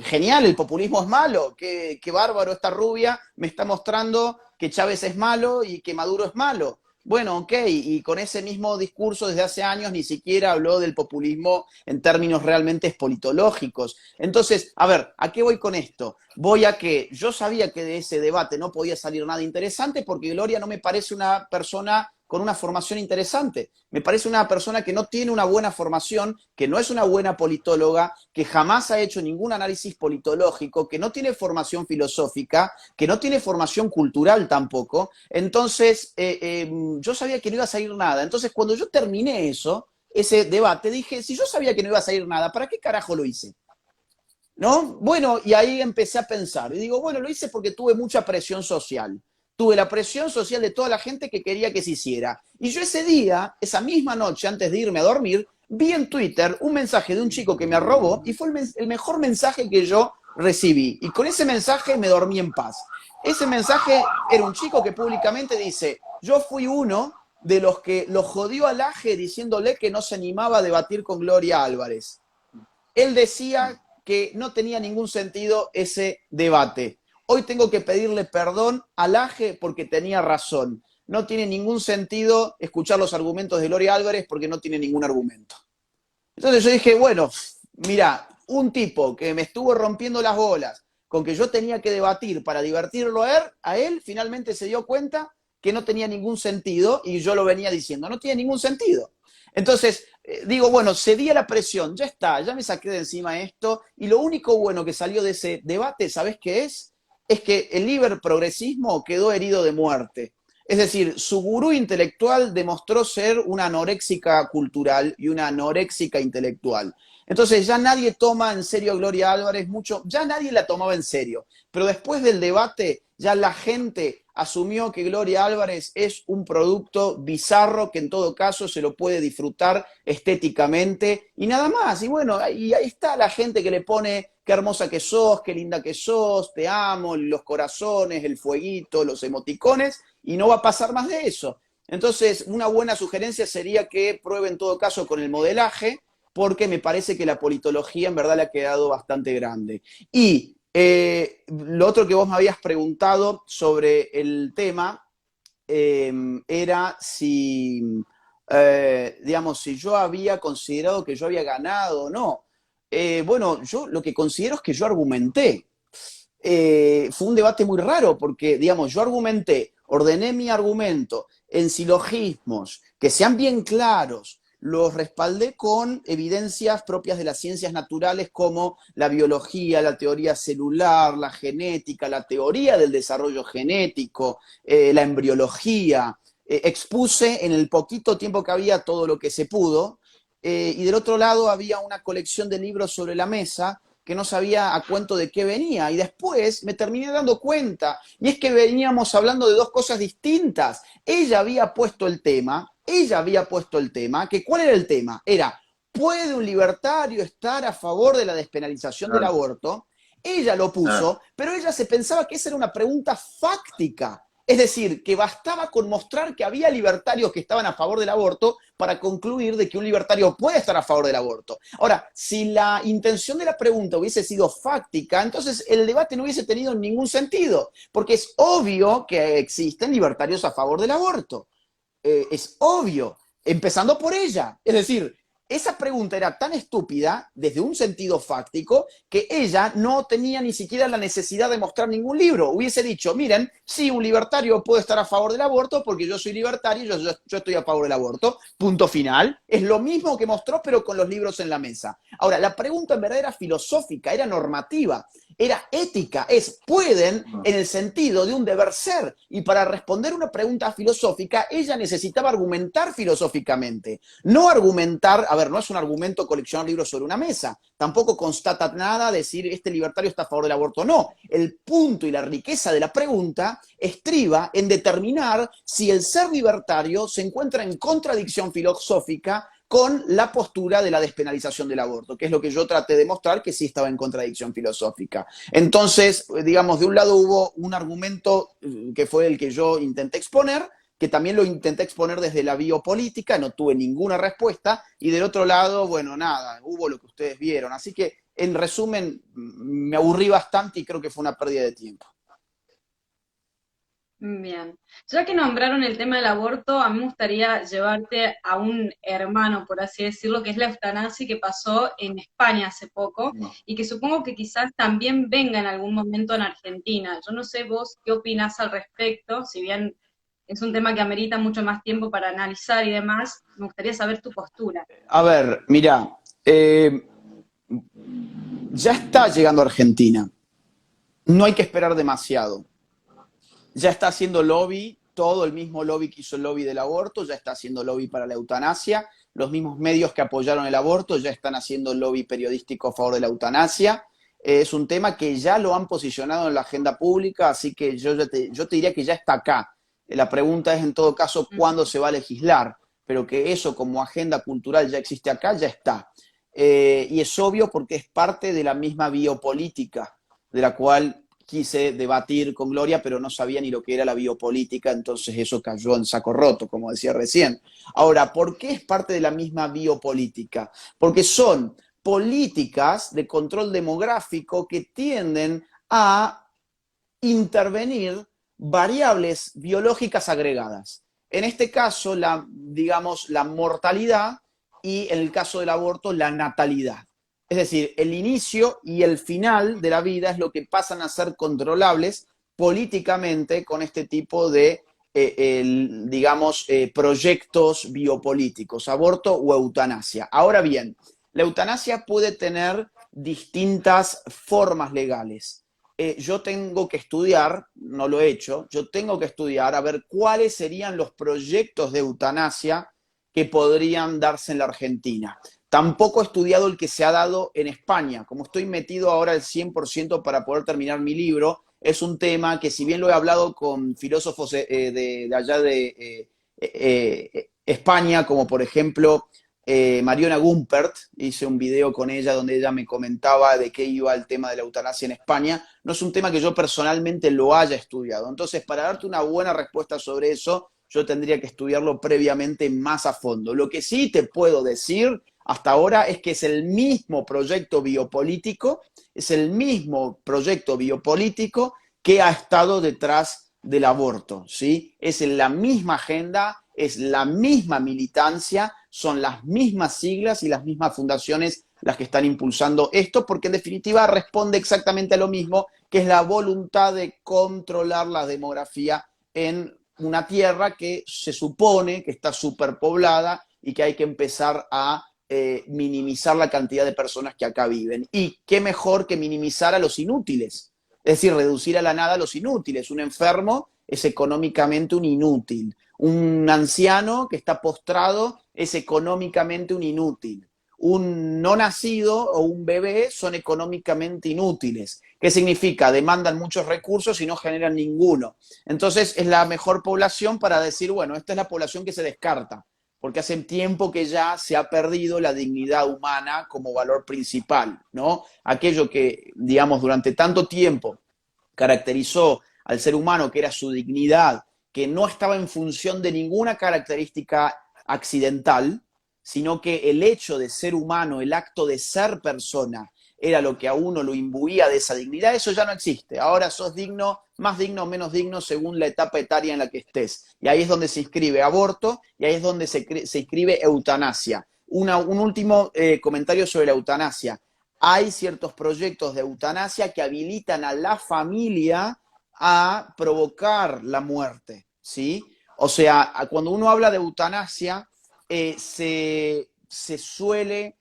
genial, el populismo es malo, qué bárbaro esta rubia me está mostrando que Chávez es malo y que Maduro es malo. Bueno, ok, y con ese mismo discurso desde hace años ni siquiera habló del populismo en términos realmente politológicos. Entonces, a ver, ¿a qué voy con esto? Voy a que yo sabía que de ese debate no podía salir nada interesante porque Gloria no me parece una persona con una formación interesante. Me parece una persona que no tiene una buena formación, que no es una buena politóloga, que jamás ha hecho ningún análisis politológico, que no tiene formación filosófica, que no tiene formación cultural tampoco. Entonces, yo sabía que no iba a salir nada. Entonces, cuando yo terminé ese debate, dije, si yo sabía que no iba a salir nada, ¿para qué carajo lo hice? ¿No? Bueno, y ahí empecé a pensar. Y digo, bueno, lo hice porque tuve mucha presión social. Tuve la presión social de toda la gente que quería que se hiciera. Y yo ese día, esa misma noche, antes de irme a dormir, vi en Twitter un mensaje de un chico que me arrobó y fue el mejor mensaje que yo recibí. Y con ese mensaje me dormí en paz. Ese mensaje era un chico que públicamente dice, yo fui uno de los que lo jodió a Laje diciéndole que no se animaba a debatir con Gloria Álvarez. Él decía que no tenía ningún sentido ese debate. Hoy tengo que pedirle perdón al Aje porque tenía razón. No tiene ningún sentido escuchar los argumentos de Gloria Álvarez porque no tiene ningún argumento. Entonces yo dije, bueno, mira, un tipo que me estuvo rompiendo las bolas con que yo tenía que debatir para divertirlo a él, finalmente se dio cuenta que no tenía ningún sentido y yo lo venía diciendo, no tiene ningún sentido. Entonces, digo, bueno, cedí a la presión, ya está, ya me saqué de encima esto y lo único bueno que salió de ese debate, ¿sabés qué es? Es que el liberprogresismo quedó herido de muerte. Es decir, su gurú intelectual demostró ser una anoréxica cultural y una anoréxica intelectual. Entonces ya nadie toma en serio a Gloria Álvarez mucho, ya nadie la tomaba en serio. Pero después del debate ya la gente asumió que Gloria Álvarez es un producto bizarro que en todo caso se lo puede disfrutar estéticamente y nada más. Y bueno, y ahí está la gente que le pone qué hermosa que sos, qué linda que sos, te amo, los corazones, el fueguito, los emoticones, y no va a pasar más de eso. Entonces, una buena sugerencia sería que prueben en todo caso con el modelaje, porque me parece que la politología en verdad le ha quedado bastante grande. Y lo otro que vos me habías preguntado sobre el tema era si, digamos, si yo había considerado que yo había ganado o no. Bueno, yo lo que considero es que yo argumenté. Fue un debate muy raro porque, digamos, yo argumenté, ordené mi argumento en silogismos que sean bien claros, los respaldé con evidencias propias de las ciencias naturales como la biología, la teoría celular, la genética, la teoría del desarrollo genético, la embriología. Expuse en el poquito tiempo que había todo lo que se pudo, y del otro lado había una colección de libros sobre la mesa que no sabía a cuento de qué venía. Y después me terminé dando cuenta, y es que veníamos hablando de dos cosas distintas. Ella había puesto el tema, que ¿cuál era el tema? Era, ¿puede un libertario estar a favor de la despenalización del Claro, aborto? Ella lo claro, puso, pero ella se pensaba que esa era una pregunta fáctica. Es decir, que bastaba con mostrar que había libertarios que estaban a favor del aborto para concluir de que un libertario puede estar a favor del aborto. Ahora, si la intención de la pregunta hubiese sido fáctica, entonces el debate no hubiese tenido ningún sentido, porque es obvio que existen libertarios a favor del aborto. Es obvio, empezando por ella. Es decir, esa pregunta era tan estúpida, desde un sentido fáctico, que ella no tenía ni siquiera la necesidad de mostrar ningún libro. Hubiese dicho, miren, sí, un libertario puede estar a favor del aborto porque yo soy libertario y yo estoy a favor del aborto. Punto final. Es lo mismo que mostró, pero con los libros en la mesa. Ahora, la pregunta en verdad era filosófica, era normativa, era ética, pueden en el sentido de un deber ser. Y para responder una pregunta filosófica, ella necesitaba argumentar filosóficamente. No argumentar, a ver, no es un argumento coleccionar libros sobre una mesa, tampoco constata nada decir este libertario está a favor del aborto, no. El punto y la riqueza de la pregunta estriba en determinar si el ser libertario se encuentra en contradicción filosófica con la postura de la despenalización del aborto, que es lo que yo traté de mostrar que sí estaba en contradicción filosófica. Entonces, digamos, de un lado hubo un argumento que fue el que yo intenté exponer, que también lo intenté exponer desde la biopolítica, no tuve ninguna respuesta, y del otro lado, bueno, nada, hubo lo que ustedes vieron. Así que, en resumen, me aburrí bastante y creo que fue una pérdida de tiempo. Bien. Ya que nombraron el tema del aborto, a mí me gustaría llevarte a un hermano, por así decirlo, que es la eutanasia que pasó en España hace poco y que supongo que quizás también venga en algún momento en Argentina. Yo no sé vos qué opinás al respecto, si bien es un tema que amerita mucho más tiempo para analizar y demás, me gustaría saber tu postura. A ver, mira, ya está llegando a Argentina. No hay que esperar demasiado. Ya está haciendo lobby, todo el mismo lobby que hizo el lobby del aborto, ya está haciendo lobby para la eutanasia, los mismos medios que apoyaron el aborto ya están haciendo lobby periodístico a favor de la eutanasia. Es un tema que ya lo han posicionado en la agenda pública, así que yo te diría que ya está acá. La pregunta es en todo caso cuándo se va a legislar, pero que eso como agenda cultural ya existe acá, ya está. Y es obvio porque es parte de la misma biopolítica, de la cual quise debatir con Gloria, pero no sabía ni lo que era la biopolítica, entonces eso cayó en saco roto, como decía recién. Ahora, ¿por qué es parte de la misma biopolítica? Porque son políticas de control demográfico que tienden a intervenir variables biológicas agregadas. En este caso, digamos, la mortalidad y en el caso del aborto, la natalidad. Es decir, el inicio y el final de la vida es lo que pasan a ser controlables políticamente con este tipo de, digamos, proyectos biopolíticos, aborto o eutanasia. Ahora bien, la eutanasia puede tener distintas formas legales. Yo tengo que estudiar, no lo he hecho, yo tengo que estudiar a ver cuáles serían los proyectos de eutanasia que podrían darse en la Argentina. Tampoco he estudiado el que se ha dado en España. Como estoy metido ahora al 100% para poder terminar mi libro, es un tema que si bien lo he hablado con filósofos de allá de España, como por ejemplo Mariona Gumpert, hice un video con ella donde ella me comentaba de qué iba el tema de la eutanasia en España, no es un tema que yo personalmente lo haya estudiado. Entonces, para darte una buena respuesta sobre eso, yo tendría que estudiarlo previamente más a fondo. Lo que sí te puedo decir hasta ahora es que es el mismo proyecto biopolítico, que ha estado detrás del aborto, ¿sí? Es en la misma agenda, es la misma militancia, son las mismas siglas y las mismas fundaciones las que están impulsando esto, porque en definitiva responde exactamente a lo mismo, que es la voluntad de controlar la demografía en una tierra que se supone que está superpoblada y que hay que empezar a minimizar la cantidad de personas que acá viven. Y qué mejor que minimizar a los inútiles, es decir, reducir a la nada a los inútiles. Un enfermo es económicamente un inútil. Un anciano que está postrado es económicamente un inútil. Un no nacido o un bebé son económicamente inútiles. ¿Qué significa? Demandan muchos recursos y no generan ninguno. Entonces es la mejor población para decir, bueno, esta es la población que se descarta, porque hace tiempo que ya se ha perdido la dignidad humana como valor principal, ¿no? Aquello que, digamos, durante tanto tiempo caracterizó al ser humano, que era su dignidad, que no estaba en función de ninguna característica accidental, sino que el hecho de ser humano, el acto de ser persona, era lo que a uno lo imbuía de esa dignidad. Eso ya no existe. Ahora sos digno, más digno o menos digno según la etapa etaria en la que estés. Y ahí es donde se inscribe aborto y ahí es donde se inscribe eutanasia. Un último comentario sobre la eutanasia. Hay ciertos proyectos de eutanasia que habilitan a la familia a provocar la muerte, ¿sí? O sea, cuando uno habla de eutanasia, se suele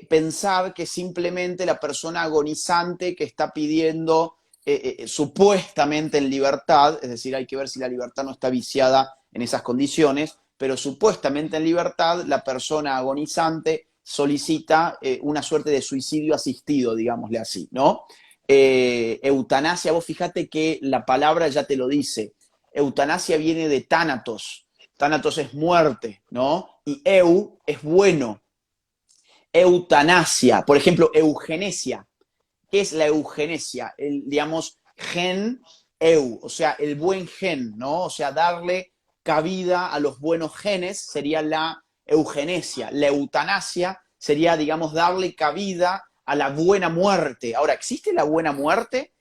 pensar que simplemente la persona agonizante que está pidiendo supuestamente en libertad, es decir, hay que ver si la libertad no está viciada en esas condiciones, pero supuestamente en libertad la persona agonizante solicita una suerte de suicidio asistido, digámosle así, ¿no? Eutanasia, vos fíjate que la palabra ya te lo dice. Eutanasia viene de tánatos. Tánatos es muerte, ¿no? Y eu es bueno. Eutanasia, por ejemplo, eugenesia. ¿Qué es la eugenesia? Digamos, gen eu, o sea, el buen gen, ¿no? O sea, darle cabida a los buenos genes sería la eugenesia. La eutanasia sería, digamos, darle cabida a la buena muerte. Ahora, ¿existe la buena muerte?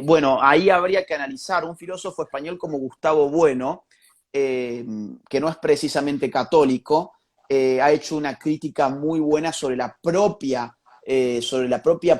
Bueno, ahí habría que analizar. Un filósofo español como Gustavo Bueno, que no es precisamente católico, ha hecho una crítica muy buena sobre la propia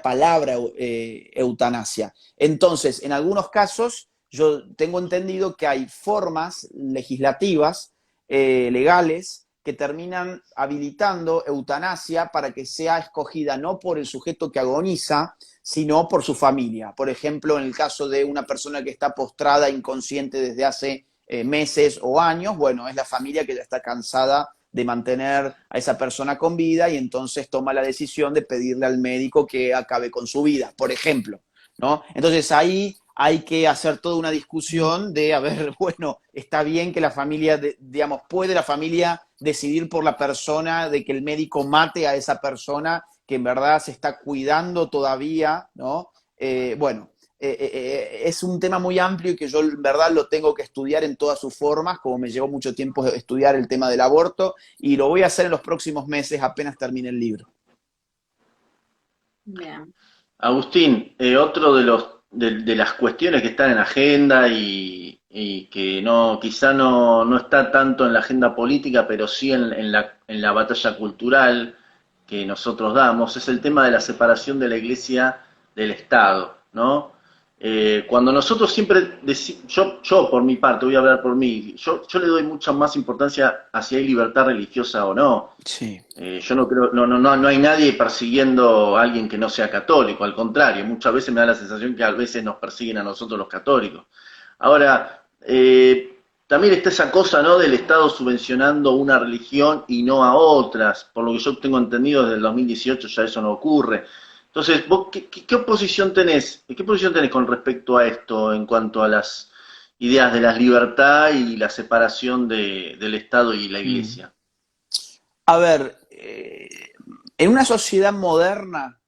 palabra eutanasia. Entonces, en algunos casos, yo tengo entendido que hay formas legislativas, legales, que terminan habilitando eutanasia para que sea escogida no por el sujeto que agoniza, sino por su familia. Por ejemplo, en el caso de una persona que está postrada, inconsciente desde hace meses o años, bueno, es la familia que ya está cansada de mantener a esa persona con vida y entonces toma la decisión de pedirle al médico que acabe con su vida, por ejemplo, ¿no? Entonces ahí hay que hacer toda una discusión de, a ver, bueno, está bien que la familia, digamos, puede la familia decidir por la persona de que el médico mate a esa persona que en verdad se está cuidando todavía, ¿no? Bueno, es un tema muy amplio y que yo en verdad lo tengo que estudiar en todas sus formas, como me llevó mucho tiempo estudiar el tema del aborto, y lo voy a hacer en los próximos meses apenas termine el libro. Bien. Agustín, otro de las cuestiones que están en agenda y que no quizá no está tanto en la agenda política, pero sí en la batalla cultural que nosotros damos, es el tema de la separación de la Iglesia del Estado, ¿no? Cuando nosotros siempre, yo por mi parte, voy a hablar por mí, yo le doy mucha más importancia a si hay libertad religiosa o no. Sí. Yo no creo, no hay nadie persiguiendo a alguien que no sea católico, al contrario, muchas veces me da la sensación que a veces nos persiguen a nosotros los católicos. Ahora, también está esa cosa, ¿no? Del Estado subvencionando una religión y no a otras, por lo que yo tengo entendido desde el 2018 ya eso no ocurre. Entonces, ¿vos qué posición tenés? ¿Qué posición tenés con respecto a esto en cuanto a las ideas de la libertad y la separación del Estado y la Mm. Iglesia? A ver, en una sociedad moderna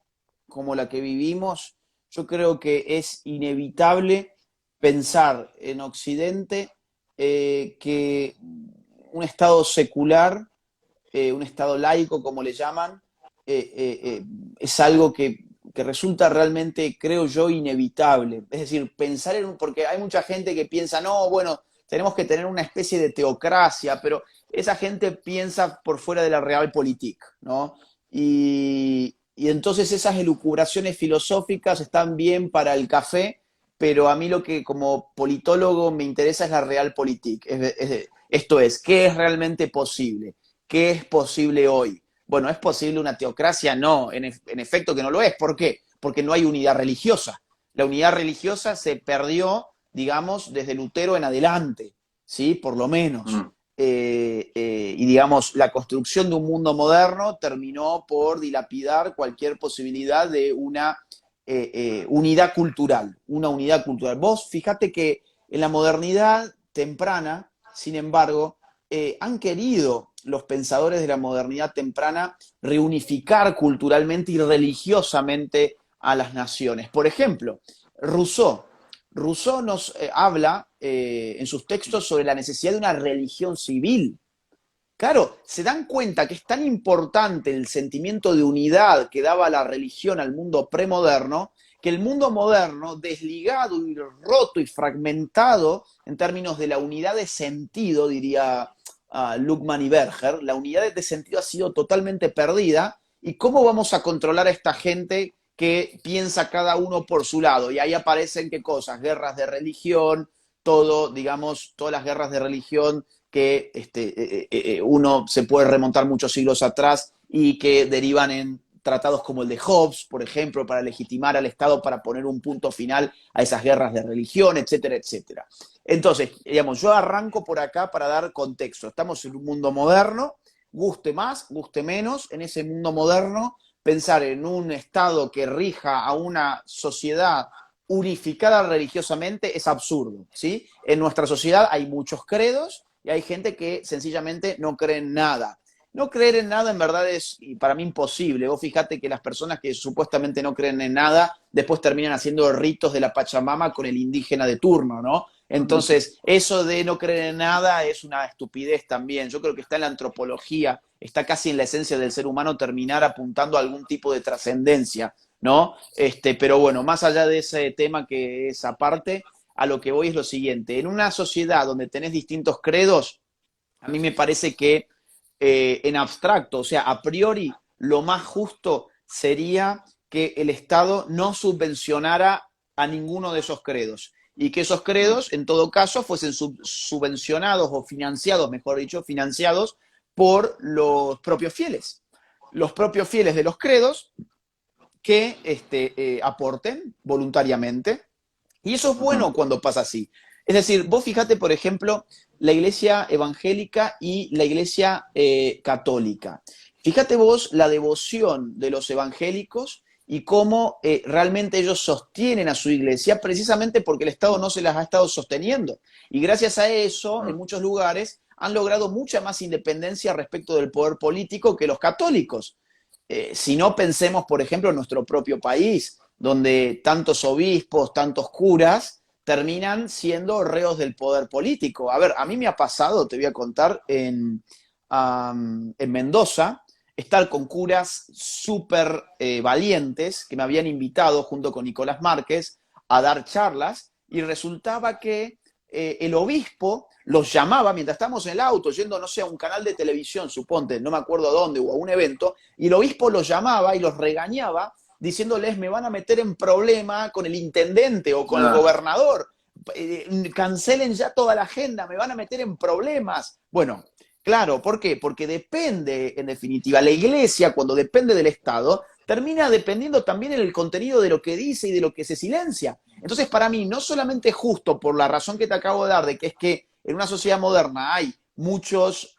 como la que vivimos, yo creo que es inevitable pensar en Occidente que un Estado secular, un Estado laico, como le llaman, es algo que resulta realmente, creo yo, inevitable. Es decir, pensar en un, porque hay mucha gente que piensa, no, bueno, tenemos que tener una especie de teocracia, pero esa gente piensa por fuera de la realpolitik, ¿no? Y entonces esas elucubraciones filosóficas están bien para el café, pero a mí lo que como politólogo me interesa es la realpolitik. Esto es, ¿qué es realmente posible? ¿Qué es posible hoy? Bueno, ¿es posible una teocracia? No, en efecto que no lo es. ¿Por qué? Porque no hay unidad religiosa. La unidad religiosa se perdió, digamos, desde Lutero en adelante, ¿sí? Por lo menos. Mm. Y digamos, la construcción de un mundo moderno terminó por dilapidar cualquier posibilidad de unidad cultural, una unidad cultural. Vos fíjate que en la modernidad temprana, sin embargo, han querido los pensadores de la modernidad temprana reunificar culturalmente y religiosamente a las naciones. Por ejemplo, Rousseau. Rousseau nos habla en sus textos sobre la necesidad de una religión civil. Claro, se dan cuenta que es tan importante el sentimiento de unidad que daba la religión al mundo premoderno, que el mundo moderno, desligado y roto y fragmentado en términos de la unidad de sentido, diría Luckman y Berger, la unidad de sentido ha sido totalmente perdida. ¿Y cómo vamos a controlar a esta gente que piensa cada uno por su lado? Y ahí aparecen qué cosas, guerras de religión, todo, digamos, todas las guerras de religión que uno se puede remontar muchos siglos atrás y que derivan en tratados como el de Hobbes, por ejemplo, para legitimar al Estado, para poner un punto final a esas guerras de religión, etcétera, etcétera. Entonces, digamos, yo arranco por acá para dar contexto. Estamos en un mundo moderno, guste más, guste menos, en ese mundo moderno, pensar en un Estado que rija a una sociedad unificada religiosamente es absurdo, ¿sí? En nuestra sociedad hay muchos credos y hay gente que sencillamente no cree en nada. No creer en nada en verdad es para mí imposible. Vos fíjate que las personas que supuestamente no creen en nada después terminan haciendo ritos de la Pachamama con el indígena de turno, ¿no? Entonces, eso de no creer en nada es una estupidez también. Yo creo que está en la antropología, está casi en la esencia del ser humano terminar apuntando a algún tipo de trascendencia, ¿no? Pero bueno, más allá de ese tema que es aparte, a lo que voy es lo siguiente. En una sociedad donde tenés distintos credos, a mí me parece que en abstracto, o sea, a priori, lo más justo sería que el Estado no subvencionara a ninguno de esos credos y que esos Mm. credos, en todo caso, fuesen subvencionados o financiados, mejor dicho, financiados por los propios fieles. Los propios fieles de los credos que aporten voluntariamente. Y eso es Ujú. bueno cuando pasa así. Es decir, vos fijate, por ejemplo, la iglesia evangélica y la iglesia católica. Fíjate vos la devoción de los evangélicos y cómo realmente ellos sostienen a su iglesia precisamente porque el Estado no se las ha estado sosteniendo. Y gracias a eso, en Mm. muchos lugares, han logrado mucha más independencia respecto del poder político que los católicos. Si no pensemos, por ejemplo, en nuestro propio país, donde tantos obispos, tantos curas terminan siendo reos del poder político. A ver, a mí me ha pasado, te voy a contar, en Mendoza, estar con curas súper valientes que me habían invitado junto con Nicolás Márquez a dar charlas y resultaba que el obispo los llamaba mientras estábamos en el auto yendo, no sé, a un canal de televisión, suponte, no me acuerdo a dónde, o a un evento, y el obispo los llamaba y los regañaba diciéndoles me van a meter en problema con el intendente o con el gobernador, cancelen ya toda la agenda, me van a meter en problemas. Bueno, claro, ¿por qué? Porque depende, en definitiva, la iglesia, cuando depende del Estado, termina dependiendo también en el contenido de lo que dice y de lo que se silencia. Entonces, para mí, no solamente es justo por la razón que te acabo de dar, de que es que en una sociedad moderna hay muchos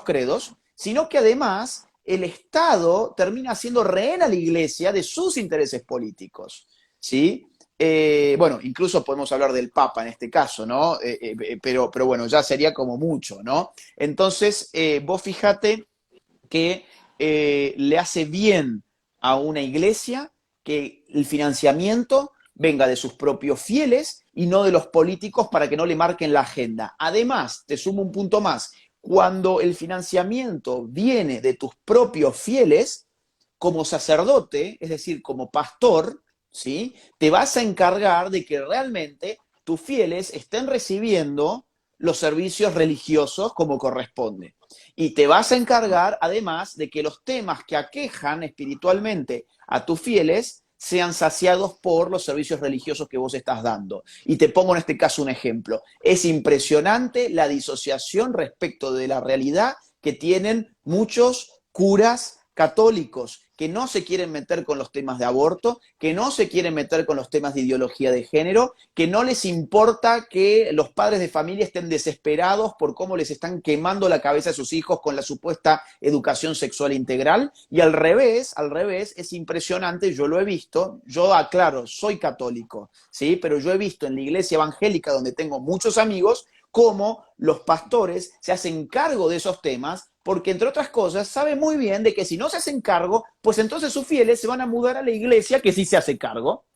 credos, sino que además el Estado termina siendo rehén a la iglesia de sus intereses políticos, ¿sí? Bueno, incluso podemos hablar del Papa en este caso, ¿no? Pero bueno, ya sería como mucho, ¿no? Entonces, vos fíjate que le hace bien a una iglesia que el financiamiento venga de sus propios fieles y no de los políticos para que no le marquen la agenda. Además, te sumo un punto más, cuando el financiamiento viene de tus propios fieles, como sacerdote, es decir, como pastor, ¿sí? Te vas a encargar de que realmente tus fieles estén recibiendo los servicios religiosos como corresponde. Y te vas a encargar, además, de que los temas que aquejan espiritualmente a tus fieles sean saciados por los servicios religiosos que vos estás dando. Y te pongo en este caso un ejemplo. Es impresionante la disociación respecto de la realidad que tienen muchos curas católicos que no se quieren meter con los temas de aborto, que no se quieren meter con los temas de ideología de género, que no les importa que los padres de familia estén desesperados por cómo les están quemando la cabeza a sus hijos con la supuesta educación sexual integral. Y al revés, es impresionante, yo lo he visto, yo aclaro, soy católico, ¿sí? Pero yo he visto en la iglesia evangélica, donde tengo muchos amigos, cómo los pastores se hacen cargo de esos temas, porque entre otras cosas sabe muy bien de que si no se hacen cargo, pues entonces sus fieles se van a mudar a la iglesia que sí se hace cargo,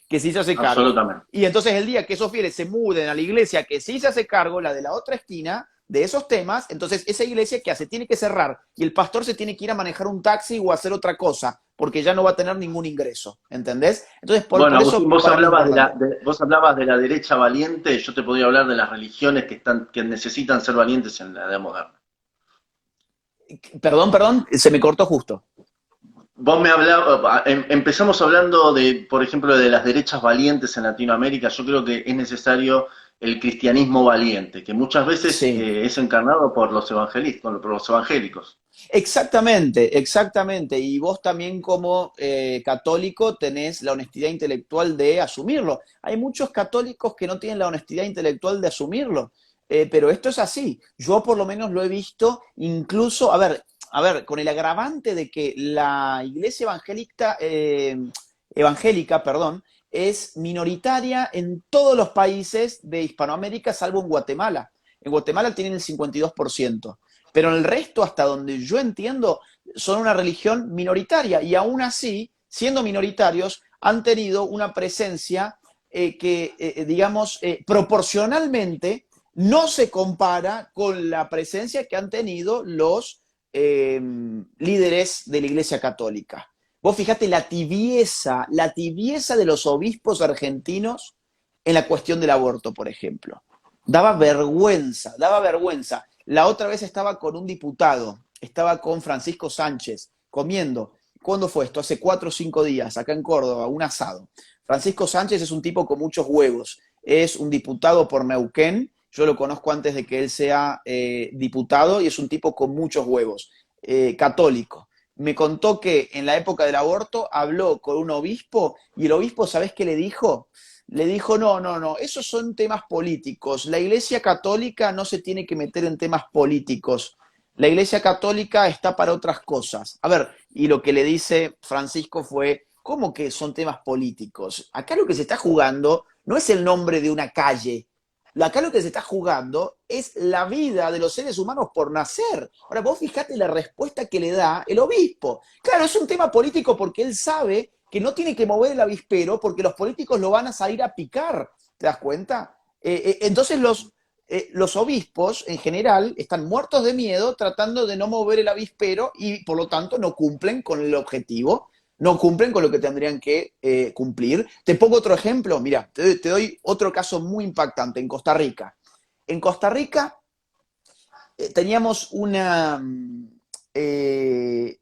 que sí se hace cargo. Absolutamente. Y entonces el día que esos fieles se muden a la iglesia que sí se hace cargo, la de la otra esquina, de esos temas, entonces esa iglesia, ¿qué hace? Tiene que cerrar y el pastor se tiene que ir a manejar un taxi o a hacer otra cosa, porque ya no va a tener ningún ingreso, ¿entendés? Entonces, por eso vos para mí es hablabas importante. vos hablabas de la derecha valiente, yo te podría hablar de las religiones que necesitan ser valientes en la edad moderna. Perdón, se me cortó justo. Vos me hablabas, empezamos hablando de, por ejemplo, de las derechas valientes en Latinoamérica. Yo creo que es necesario el cristianismo valiente, que muchas veces Sí. es encarnado por los evangélicos. Exactamente, exactamente. Y vos también como católico tenés la honestidad intelectual de asumirlo. Hay muchos católicos que no tienen la honestidad intelectual de asumirlo, pero esto es así. Yo por lo menos lo he visto incluso, a ver, con el agravante de que la iglesia evangélica, perdón, es minoritaria en todos los países de Hispanoamérica, salvo en Guatemala. En Guatemala tienen el 52%. Pero en el resto, hasta donde yo entiendo, son una religión minoritaria y aún así, siendo minoritarios, han tenido una presencia digamos, proporcionalmente no se compara con la presencia que han tenido los líderes de la Iglesia Católica. Vos fijate la tibieza de los obispos argentinos en la cuestión del aborto, por ejemplo. Daba vergüenza, daba vergüenza. La otra vez estaba con un diputado, estaba con Francisco Sánchez, comiendo. ¿Cuándo fue esto? Hace 4 o 5 días, acá en Córdoba, un asado. Francisco Sánchez es un tipo con muchos huevos. Es un diputado por Neuquén. Yo lo conozco antes de que él sea diputado y es un tipo con muchos huevos. Católico. Me contó que en la época del aborto habló con un obispo y el obispo, ¿sabés qué le dijo? Le dijo, no, esos son temas políticos. La Iglesia Católica no se tiene que meter en temas políticos. La Iglesia Católica está para otras cosas. A ver, y lo que le dice Francisco fue, ¿cómo que son temas políticos? Acá lo que se está jugando no es el nombre de una calle. Acá lo que se está jugando es la vida de los seres humanos por nacer. Ahora, vos fijate la respuesta que le da el obispo. Claro, es un tema político porque él sabe que no tiene que mover el avispero porque los políticos lo van a salir a picar. ¿Te das cuenta? Entonces los obispos en general están muertos de miedo tratando de no mover el avispero y por lo tanto no cumplen con el objetivo, no cumplen con lo que tendrían que cumplir. Te pongo otro ejemplo, mira, te doy otro caso muy impactante en Costa Rica. En Costa Rica teníamos un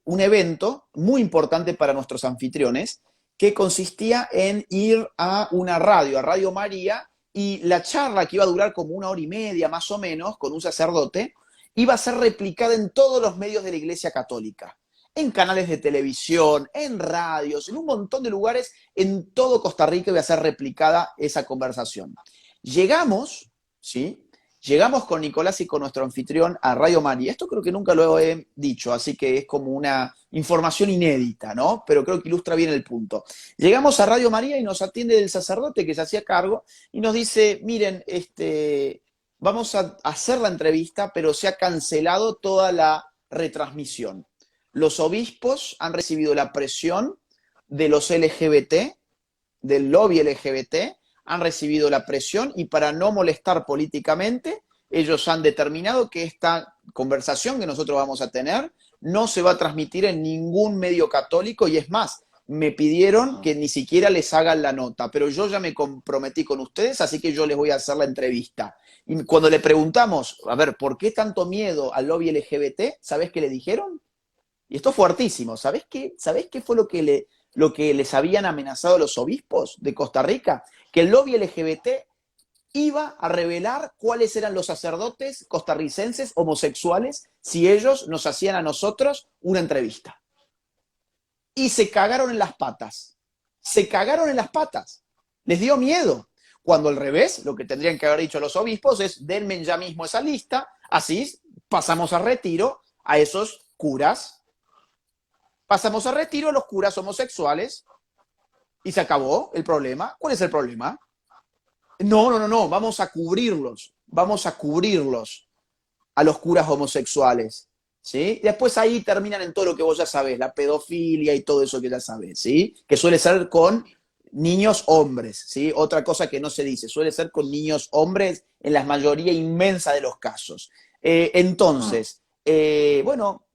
evento muy importante para nuestros anfitriones que consistía en ir a una radio, a Radio María, y la charla, que iba a durar como 1 hora y media más o menos, con un sacerdote, iba a ser replicada en todos los medios de la Iglesia Católica, en canales de televisión, en radios, en un montón de lugares, en todo Costa Rica iba a ser replicada esa conversación. Llegamos, ¿sí? Llegamos con Nicolás y con nuestro anfitrión a Radio María. Esto creo que nunca lo he dicho, así que es como una información inédita, ¿no? Pero creo que ilustra bien el punto. Llegamos a Radio María y nos atiende el sacerdote que se hacía cargo y nos dice, miren, vamos a hacer la entrevista, pero se ha cancelado toda la retransmisión. Los obispos han recibido la presión de los LGBT, del lobby LGBT, han recibido la presión y para no molestar políticamente, ellos han determinado que esta conversación que nosotros vamos a tener no se va a transmitir en ningún medio católico y es más, me pidieron que ni siquiera les hagan la nota, pero yo ya me comprometí con ustedes, así que yo les voy a hacer la entrevista. Y cuando le preguntamos, a ver, ¿por qué tanto miedo al lobby LGBT? ¿Sabés qué le dijeron? Y esto es fuertísimo. ¿Sabés qué fue lo que les habían amenazado los obispos de Costa Rica? Que el lobby LGBT iba a revelar cuáles eran los sacerdotes costarricenses homosexuales si ellos nos hacían a nosotros una entrevista. Y se cagaron en las patas. Se cagaron en las patas. Les dio miedo. Cuando al revés, lo que tendrían que haber dicho los obispos es, denme ya mismo esa lista, así pasamos a retiro a esos curas. Pasamos a retiro a los curas homosexuales y se acabó el problema. ¿Cuál es el problema? No, vamos a cubrirlos a los curas homosexuales, ¿sí? Después ahí terminan en todo lo que vos ya sabés, la pedofilia y todo eso que ya sabés, ¿sí? Que suele ser con niños hombres, ¿sí? Otra cosa que no se dice, suele ser con niños hombres en la mayoría inmensa de los casos. Entonces, bueno,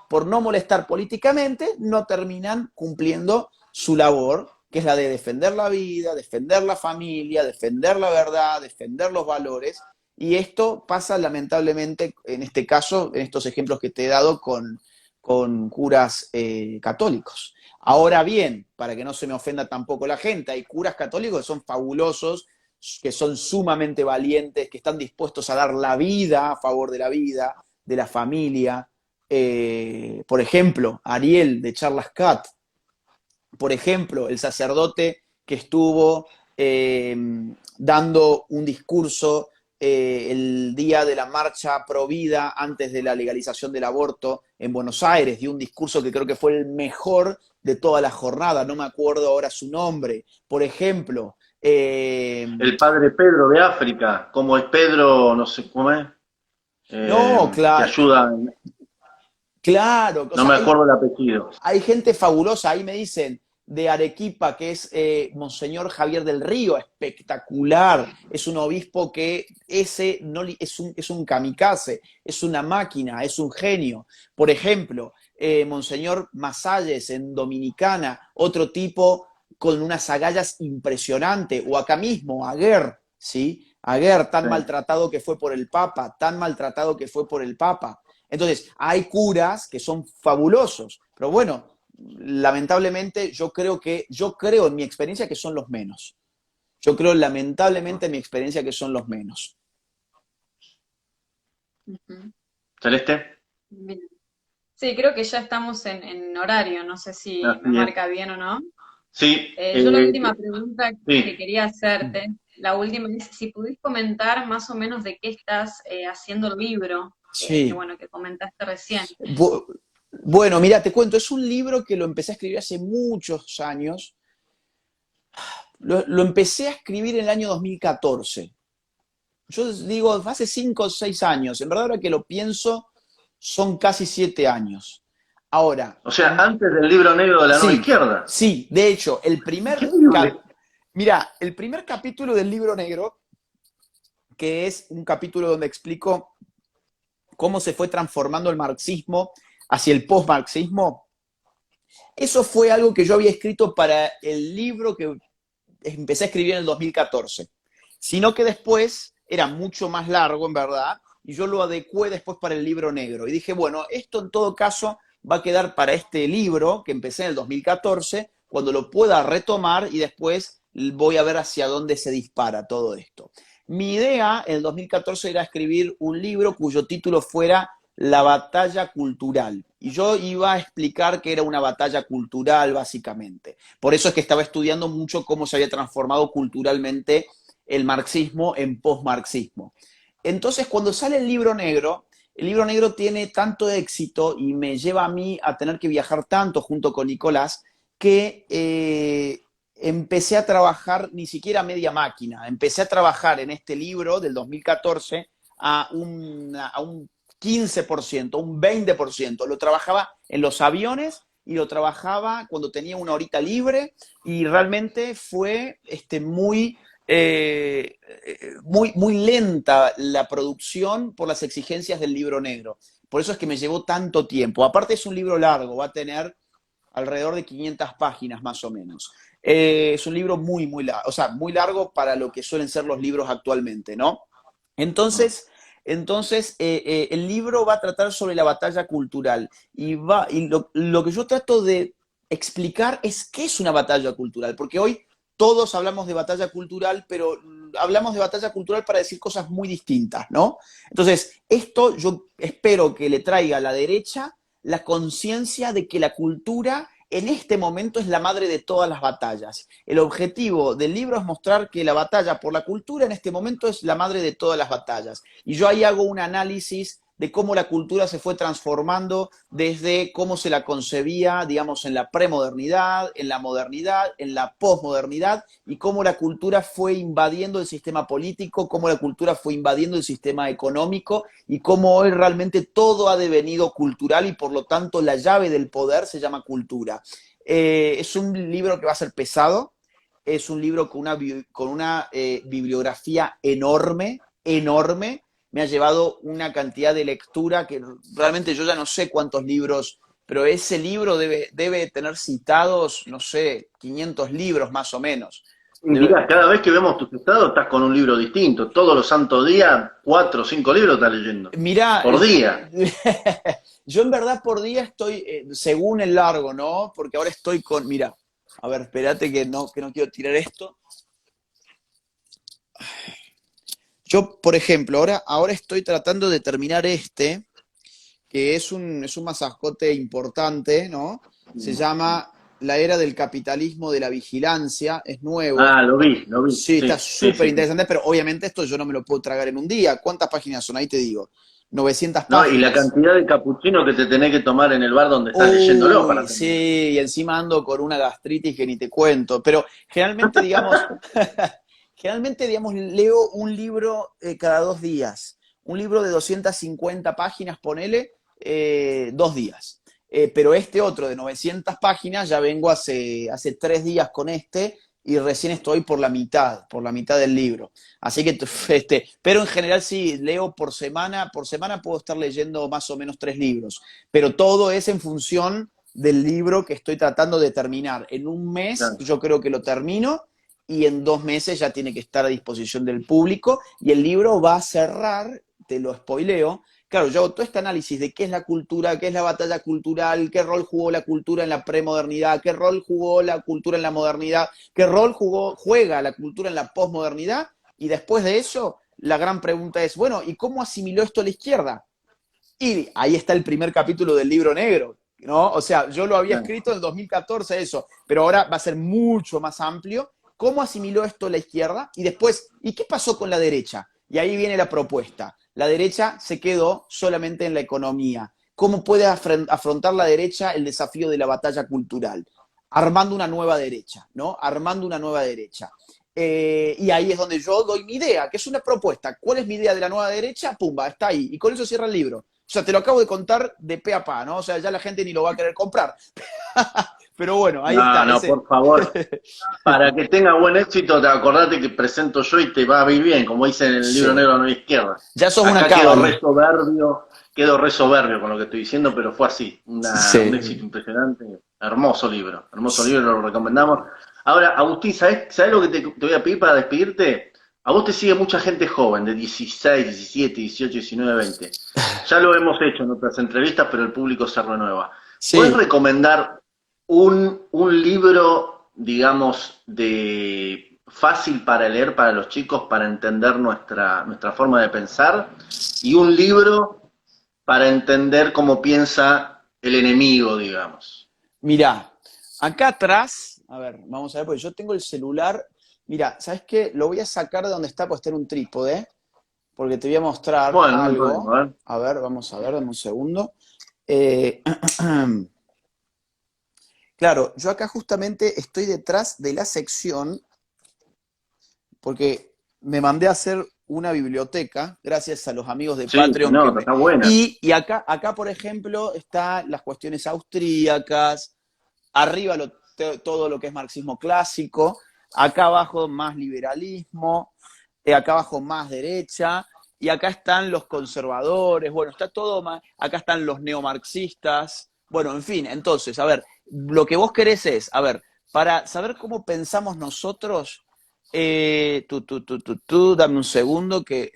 por no molestar políticamente, no terminan cumpliendo su labor, que es la de defender la vida, defender la familia, defender la verdad, defender los valores, y esto pasa lamentablemente, en este caso, en estos ejemplos que te he dado con curas católicos. Ahora bien, para que no se me ofenda tampoco la gente, hay curas católicos que son fabulosos, que son sumamente valientes, que están dispuestos a dar la vida a favor de la vida, de la familia. Por ejemplo, Ariel de Charlas Cat, por ejemplo, el sacerdote que estuvo dando un discurso el día de la marcha pro vida antes de la legalización del aborto en Buenos Aires, dio un discurso que creo que fue el mejor de toda la jornada, no me acuerdo ahora su nombre. Por ejemplo, el padre Pedro de África, como es Pedro, no sé cómo es, no, que claro, ayuda, claro, o no sea, me acuerdo el apellido. hay gente fabulosa, ahí me dicen, de Arequipa, que es Monseñor Javier del Río, espectacular, es un obispo que no, es un kamikaze, es una máquina, es un genio. Por ejemplo, Monseñor Masalles en Dominicana, otro tipo con unas agallas impresionantes, o acá mismo, Aguer, ¿sí? Aguer, tan maltratado que fue por el Papa, tan maltratado que fue por el Papa. Entonces, hay curas que son fabulosos, pero bueno, lamentablemente yo creo en mi experiencia que son los menos. Yo creo lamentablemente en mi experiencia que son los menos. ¿Celeste? Bien. Sí, creo que ya estamos en horario, no sé si me marca bien o no. Sí. Yo la última pregunta sí. que quería hacerte, la última es si pudiste comentar más o menos de qué estás haciendo el libro, Sí. que comentaste recién. Bueno, mira, te cuento, es un libro que lo empecé a escribir hace muchos años. Lo empecé a escribir en el año 2014. Yo digo, hace 5 o 6 años. En verdad, ahora que lo pienso, son casi 7 años. Ahora. O sea, antes del libro negro de la nueva izquierda. Sí, de hecho, el primer capítulo del libro negro que es un capítulo donde explico cómo se fue transformando el marxismo hacia el post-marxismo. Eso fue algo que yo había escrito para el libro que empecé a escribir en el 2014, sino que después era mucho más largo, en verdad, y yo lo adecué después para el libro negro. Y dije, bueno, esto en todo caso va a quedar para este libro que empecé en el 2014, cuando lo pueda retomar y después voy a ver hacia dónde se dispara todo esto. Mi idea en el 2014 era escribir un libro cuyo título fuera La batalla cultural. Y yo iba a explicar que era una batalla cultural, básicamente. Por eso es que estaba estudiando mucho cómo se había transformado culturalmente el marxismo en postmarxismo. Entonces, cuando sale el libro negro tiene tanto éxito y me lleva a mí a tener que viajar tanto junto con Nicolás que empecé a trabajar ni siquiera a media máquina. Empecé a trabajar en este libro del 2014 a un 15%, un 20%. Lo trabajaba en los aviones y lo trabajaba cuando tenía una horita libre y realmente fue muy lenta la producción por las exigencias del libro negro. Por eso es que me llevó tanto tiempo. Aparte es un libro largo, va a tener alrededor de 500 páginas más o menos. Es un libro muy largo, o sea, muy largo para lo que suelen ser los libros actualmente, ¿no? Entonces, el libro va a tratar sobre la batalla cultural y lo que yo trato de explicar es qué es una batalla cultural, porque hoy todos hablamos de batalla cultural, pero hablamos de batalla cultural para decir cosas muy distintas, ¿no? Entonces, esto yo espero que le traiga a la derecha la conciencia de que la cultura en este momento es la madre de todas las batallas. El objetivo del libro es mostrar que la batalla por la cultura en este momento es la madre de todas las batallas. Y yo ahí hago un análisis de cómo la cultura se fue transformando desde cómo se la concebía, digamos, en la premodernidad, en la modernidad, en la posmodernidad, y cómo la cultura fue invadiendo el sistema político, cómo la cultura fue invadiendo el sistema económico, y cómo hoy realmente todo ha devenido cultural y por lo tanto la llave del poder se llama cultura. Es un libro que va a ser pesado, es un libro con una bibliografía enorme. Me ha llevado una cantidad de lectura que realmente yo ya no sé cuántos libros, pero ese libro debe tener citados, no sé, 500 libros más o menos. Mirá, cada vez que vemos tus estados estás con un libro distinto. Todos los santos días, 4 o 5 libros estás leyendo. Mirá, Por día. yo en verdad por día estoy, según el largo, ¿no? Porque ahora estoy con, mira, a ver, espérate que no quiero tirar esto. Yo, por ejemplo, ahora estoy tratando de terminar que es un masajote importante, ¿no? Se llama La era del capitalismo de la vigilancia, es nuevo. Ah, lo vi. Sí, Sí, está sí, súper sí. interesante, pero obviamente esto yo no me lo puedo tragar en un día. ¿Cuántas páginas son? Ahí te digo. 900 No, y la páginas. cantidad de capuchinos que te tenés que tomar en el bar donde estás leyéndolo para Uy, terminar. sí, y encima ando con una gastritis que ni te cuento. Pero generalmente, digamos, leo un libro cada 2 días. Un libro de 250 páginas, ponele, 2 días. Pero este otro de 900 páginas, ya vengo hace 3 días con y recién estoy por la mitad del libro. Así que, pero en general sí, leo por semana puedo estar leyendo más o menos 3 libros, pero todo es en función del libro que estoy tratando de terminar. En un mes Claro. yo creo que lo termino y en 2 meses ya tiene que estar a disposición del público y el libro va a cerrar, te lo spoileo. Claro, yo hago todo este análisis de qué es la cultura, qué es la batalla cultural, qué rol jugó la cultura en la premodernidad, qué rol jugó la cultura en la modernidad, qué rol juega la cultura en la posmodernidad, y después de eso, la gran pregunta es, bueno, ¿y cómo asimiló esto a la izquierda? Y ahí está el primer capítulo del Libro Negro, ¿no? O sea, yo lo había Claro. escrito en el 2014 eso, pero ahora va a ser mucho más amplio. ¿Cómo asimiló esto la izquierda? Y después, ¿y qué pasó con la derecha? Y ahí viene la propuesta. La derecha se quedó solamente en la economía. ¿Cómo puede afrontar la derecha el desafío de la batalla cultural? Armando una nueva derecha, ¿no? Armando una nueva derecha. Y ahí es donde yo doy mi idea, que es una propuesta. ¿Cuál es mi idea de la nueva derecha? Pumba, está ahí. Y con eso cierra el libro. O sea, te lo acabo de contar de pe a pa, ¿no? O sea, ya la gente ni lo va a querer comprar. Pero bueno, ahí No, está. no, Ese. por favor. Para que tenga buen éxito, te acordate que presento yo y te va a ir bien, como dice en el libro Sí. negro de la izquierda. Ya sos una Acá cábala. quedo re soberbio con lo que estoy diciendo, pero fue así, un Sí. éxito impresionante. Hermoso libro, lo recomendamos. Ahora, Agustín, ¿sabés lo que te voy a pedir para despedirte? A vos te sigue mucha gente joven, de 16, 17, 18, 19, 20. Ya lo hemos hecho en otras entrevistas, pero el público se renueva. ¿Puedes Sí. recomendar un libro, digamos, de fácil para leer para los chicos, para entender nuestra forma de pensar, y un libro para entender cómo piensa el enemigo, digamos? Mirá, acá atrás, a ver, vamos a ver, porque yo tengo el celular. Mira, ¿sabes qué? Lo voy a sacar de donde está, pues está en un trípode, porque te voy a mostrar Bueno, no hay algo. problema, ¿eh? A ver, vamos a ver, dame un segundo. Eh, claro, yo acá justamente estoy detrás de la sección, porque me mandé a hacer una biblioteca, gracias a los amigos de Sí, se Patreon que nota, me... está buena. Y acá, por ejemplo, están las cuestiones austríacas, arriba todo lo que es marxismo clásico, acá abajo más liberalismo, acá abajo más derecha, y acá están los conservadores, bueno, está todo más, acá están los neomarxistas, bueno, en fin, entonces, a ver, lo que vos querés es, a ver, para saber cómo pensamos nosotros, dame un segundo que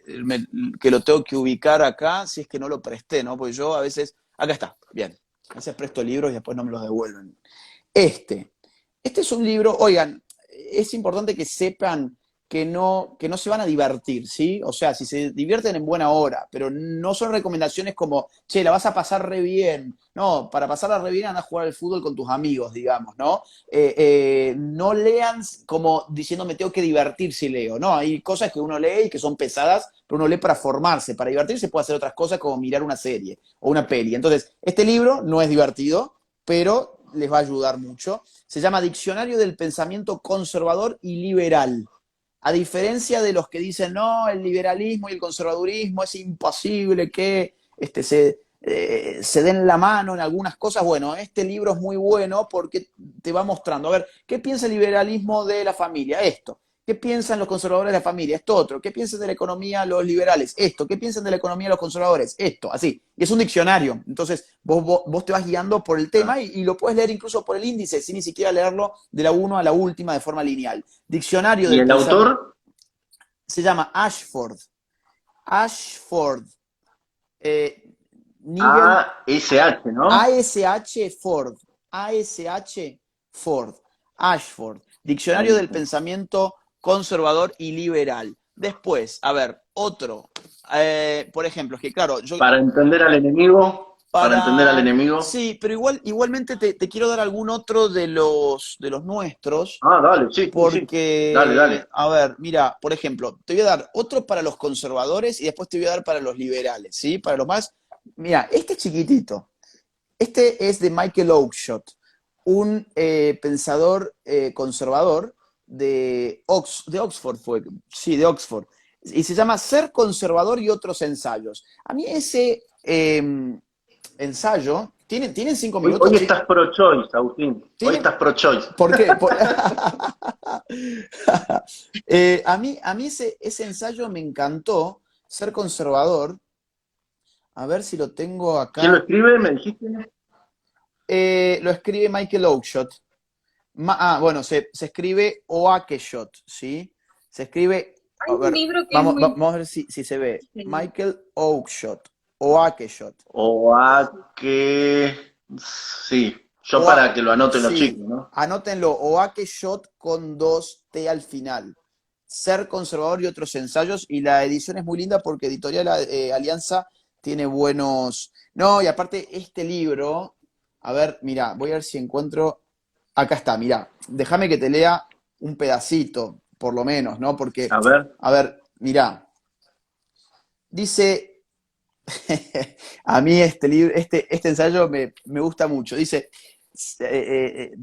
lo tengo que ubicar acá, si es que no lo presté, ¿no? Porque yo a veces, acá está, bien, a veces presto libros y después no me los devuelven. Este. Este es un libro, oigan, es importante que sepan que no se van a divertir, ¿sí? O sea, si se divierten en buena hora, pero no son recomendaciones como, che, la vas a pasar re bien. No, para pasarla re bien anda a jugar al fútbol con tus amigos, digamos, ¿no? No lean como diciendo me tengo que divertir si leo, ¿no? Hay cosas que uno lee y que son pesadas, pero uno lee para formarse, para divertirse puede hacer otras cosas como mirar una serie o una peli. Entonces, este libro no es divertido, pero les va a ayudar mucho. Se llama Diccionario del Pensamiento Conservador y Liberal. A diferencia de los que dicen, no, el liberalismo y el conservadurismo es imposible que se den la mano en algunas cosas. Bueno, este libro es muy bueno porque te va mostrando, a ver, ¿qué piensa el liberalismo de la familia? Esto. ¿Qué piensan los conservadores de la familia? Esto otro. ¿Qué piensan de la economía los liberales? Esto. ¿Qué piensan de la economía los conservadores? Esto. Así. Y es un diccionario. Entonces, vos te vas guiando por el Ah. tema y lo puedes leer incluso por el índice, sin ni siquiera leerlo de la 1 a la última de forma lineal. Diccionario ¿Y del el pensamiento. autor? Se llama Ashford. Ashford. Nigel ASH, ¿no? ASH Ford. ASH Ford. Ashford. Diccionario Ahí del está. pensamiento conservador y liberal. Después, a ver, otro. Por ejemplo, es que claro, yo Para entender al enemigo, para entender al para... enemigo. Sí, pero igualmente te quiero dar algún otro de los nuestros, Ah, dale, sí, sí, sí. Dale, porque, dale. a ver, mira, por ejemplo, te voy a dar otro para los conservadores y después te voy a dar para los liberales, ¿sí? Para los más... Mira, este es chiquitito. Este es de Michael Oakeshott, un pensador conservador de Oxford, sí, de Oxford. Y se llama Ser conservador y otros ensayos. A mí ese ensayo, ¿tienen 5 minutos, Hoy chicos? estás pro choice, Agustín. Hoy ¿Tienen? estás pro choice. ¿Por qué? A mí ese ensayo me encantó, Ser conservador. A ver si lo tengo ¿Quién lo acá. escribe? ¿Me dijiste? Lo escribe Michael Oakeshott. Bueno, se escribe Oakeshott, ¿sí? Se escribe, Hay a un ver, libro que es vamos, muy... vamos a ver si se ve. Sí. Michael Oakeshott, Oakeshott. O a que... Sí, yo Oa- para que lo anoten los sí, chicos, ¿no? anótenlo, Oakeshott con 2T al final. Ser conservador y otros ensayos. Y la edición es muy linda porque Editorial Alianza tiene buenos... No, y aparte este libro, a ver, mira, voy a ver si encuentro... Acá está, mira, déjame que te lea un pedacito, por lo menos, ¿no? Porque, A ver. a ver, mira, dice, a mí este libro, este ensayo me gusta mucho. Dice,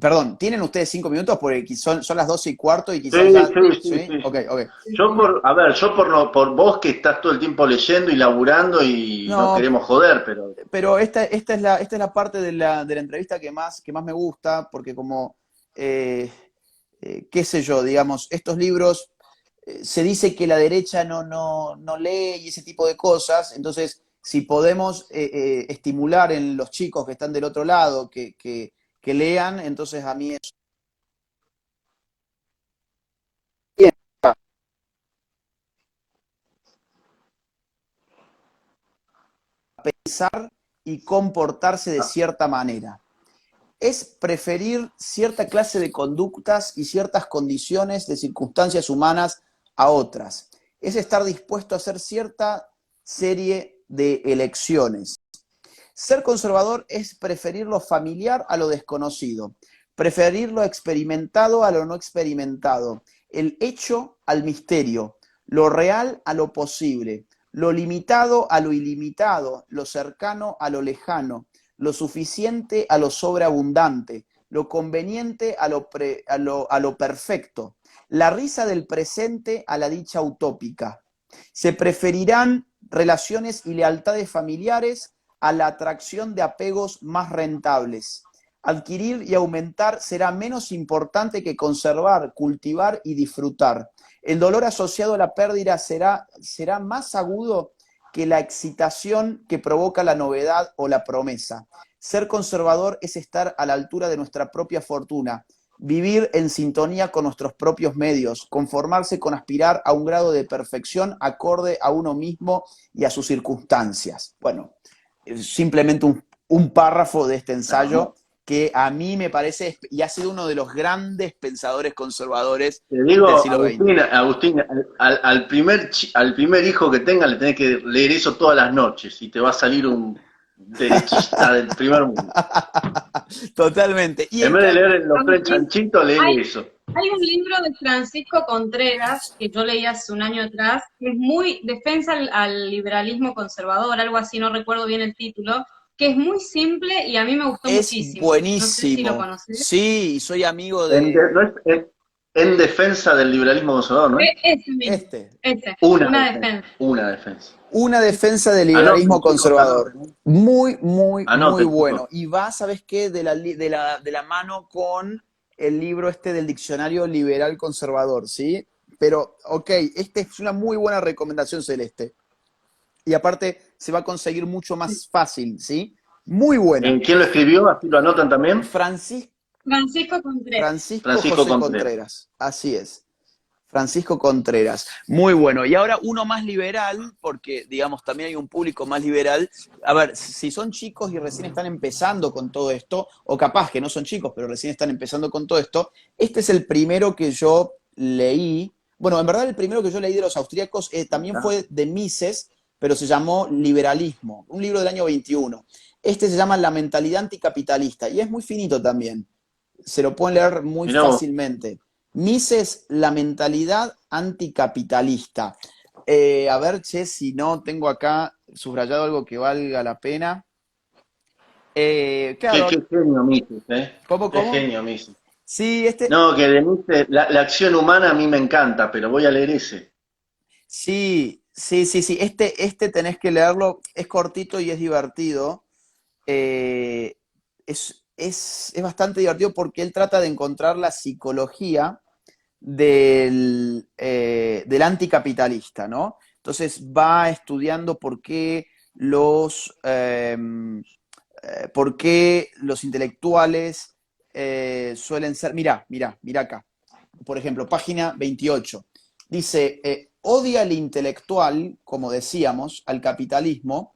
Perdón, ¿tienen ustedes 5 minutos? Porque son las 12:15 y Sí, quizás ya... sí, sí, ¿Sí? sí. Ok, ok. A ver, por vos que estás todo el tiempo leyendo y laburando y no No, queremos joder, pero pero esta es la parte de la entrevista que más me gusta, porque como, eh, qué sé yo, digamos, estos libros, se dice que la derecha no lee y ese tipo de cosas, entonces si podemos estimular en los chicos que están del otro lado, que lean, entonces a mí es bien pensar y comportarse de cierta manera. Es preferir cierta clase de conductas y ciertas condiciones de circunstancias humanas a otras. Es estar dispuesto a hacer cierta serie de elecciones. Ser conservador es preferir lo familiar a lo desconocido, preferir lo experimentado a lo no experimentado, el hecho al misterio, lo real a lo posible, lo limitado a lo ilimitado, lo cercano a lo lejano, lo suficiente a lo sobreabundante, lo conveniente a lo perfecto, la risa del presente a la dicha utópica. Se preferirán relaciones y lealtades familiares a la atracción de apegos más rentables. Adquirir y aumentar será menos importante que conservar, cultivar y disfrutar. El dolor asociado a la pérdida será más agudo que la excitación que provoca la novedad o la promesa. Ser conservador es estar a la altura de nuestra propia fortuna, vivir en sintonía con nuestros propios medios, conformarse con aspirar a un grado de perfección acorde a uno mismo y a sus circunstancias. Bueno, simplemente un párrafo de este ensayo que a mí me parece, y ha sido uno de los grandes pensadores conservadores te del digo, siglo XX. Agustín, al primer hijo que tenga le tenés que leer eso todas las noches y te va a salir un derechista del primer mundo. Totalmente. Y En el vez de que leer los tres Agustín, chanchitos, lee hay, eso. hay un libro de Francisco Contreras que yo leí hace un año atrás, que es muy defensa al liberalismo conservador, algo así, no recuerdo bien el título, que es muy simple y a mí me gustó es muchísimo. No sé si lo buenísimo. conoces. Sí, soy amigo de No es en defensa del liberalismo conservador, ¿no es? Ese mismo, este. una defensa. Una defensa. Una defensa del liberalismo Anoten, chicos, conservador. anoten. Muy, muy, muy Anoten, chicos. bueno. Y va, ¿sabes qué? De la mano con el libro este del diccionario liberal conservador, ¿sí? Pero, ok, esta es una muy buena recomendación, Celeste. Y aparte, se va a conseguir mucho más fácil, ¿sí? Muy buena. ¿Quién lo escribió? Así lo anotan también. Francis- Francisco Contreras. Francisco Francisco José Contreras. Contreras. Así es. Francisco Contreras. Muy bueno. Y ahora uno más liberal, porque digamos también hay un público más liberal. A ver, si son chicos y recién están empezando con todo esto, o capaz que no son chicos, pero recién están empezando con todo esto, este es el primero que yo leí. Bueno, en verdad el primero que yo leí de los austríacos también ¿Ah? fue de Mises, pero se llamó Liberalismo, un libro del año 21. Este se llama La mentalidad anticapitalista y es muy finito también. Se lo pueden leer muy Mirá vos. fácilmente. Mises, la mentalidad anticapitalista. A ver, che, si no tengo acá subrayado algo que valga la pena. Claro, Qué genio Mises, ¿eh? ¿cómo, Qué cómo? genio Mises. Sí, No, que de Mises, la acción humana a mí me encanta, pero voy a leer ese. sí, sí, sí, sí. Este tenés que leerlo, es cortito y es divertido. Eh, es bastante divertido porque él trata de encontrar la psicología del anticapitalista, ¿no? Entonces va estudiando por qué los intelectuales suelen ser. Mirá acá. Por ejemplo, página 28. Dice, odia al intelectual, como decíamos, al capitalismo,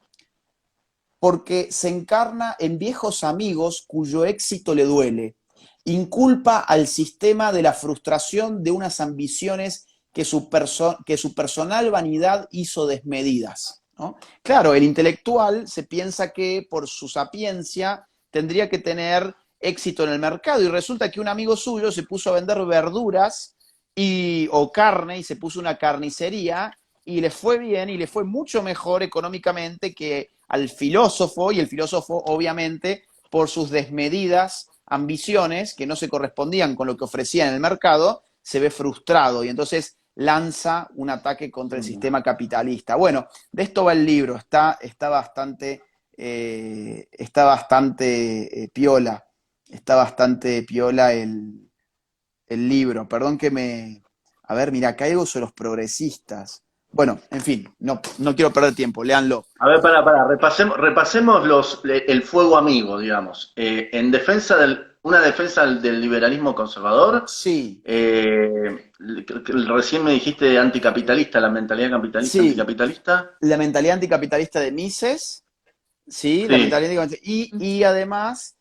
porque se encarna en viejos amigos cuyo éxito le duele. Inculpa al sistema de la frustración de unas ambiciones que su personal vanidad hizo desmedidas, ¿no? Claro, el intelectual se piensa que por su sapiencia tendría que tener éxito en el mercado y resulta que un amigo suyo se puso a vender verduras o carne y se puso una carnicería y le fue bien y le fue mucho mejor económicamente que al filósofo, y el filósofo obviamente por sus desmedidas ambiciones que no se correspondían con lo que ofrecía en el mercado, se ve frustrado y entonces lanza un ataque contra el sistema capitalista. Bueno, de esto va el libro, está bastante piola, está bastante piola el libro. Perdón que me... A ver, mira, caigo sobre los progresistas. Bueno, en fin, no quiero perder tiempo, léanlo. A ver, para, repasemos el fuego amigo, digamos. En defensa una defensa del liberalismo conservador, Sí, recién me dijiste anticapitalista, la mentalidad capitalista, sí, anticapitalista. la mentalidad anticapitalista de Mises, sí, la Sí, mentalidad anticapitalista, y además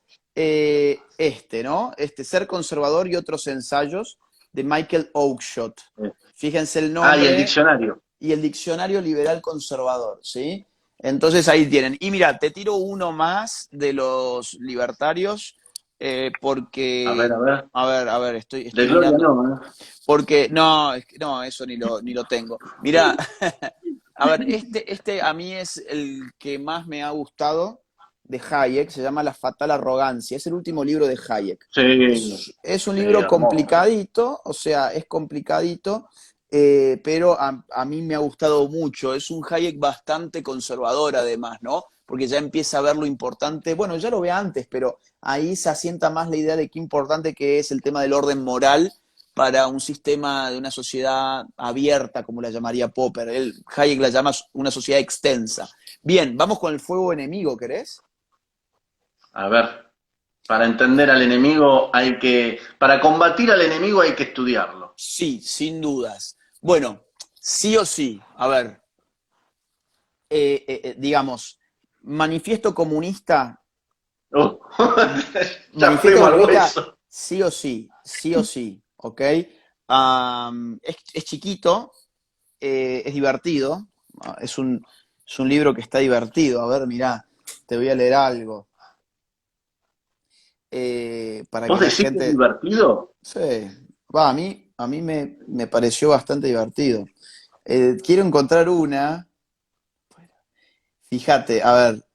¿no? Ser conservador y otros ensayos de Michael Oakeshott. sí. Fíjense el Ah, y el nombre diccionario. y el diccionario liberal conservador, ¿sí? Entonces ahí tienen. Y mira, te tiro uno más de los libertarios, A ver, porque, a ver. a ver, De estoy Gloria mirando, no, ¿eh? porque, no, no, eso ni lo tengo. Mira, a ver, este a mí es el que más me ha gustado de Hayek, se llama La fatal arrogancia, es el último libro de Hayek. Sí, Es un sí, libro hermoso. complicadito, o sea, es complicadito, pero a mí me ha gustado mucho. Es un Hayek bastante conservador además, ¿no? Porque ya empieza a ver lo importante, bueno, ya lo ve antes, pero ahí se asienta más la idea de qué importante que es el tema del orden moral para un sistema de una sociedad abierta, como la llamaría Popper. Hayek la llama una sociedad extensa. Bien, vamos con el fuego enemigo, ¿querés? A ver, para entender al enemigo para combatir al enemigo hay que estudiarlo. Sí, sin dudas. Bueno, sí o sí, a ver, digamos, manifiesto comunista, Oh, ya manifiesto fuimos al comunista, hueso. sí o sí, ¿ok? Es chiquito, es divertido, es un libro que está divertido. A ver, mirá, te voy a leer algo, para ¿Vos que la decís que es gente... divertido? Sí, va, a mí me pareció bastante divertido. Quiero encontrar una. Fíjate, a ver.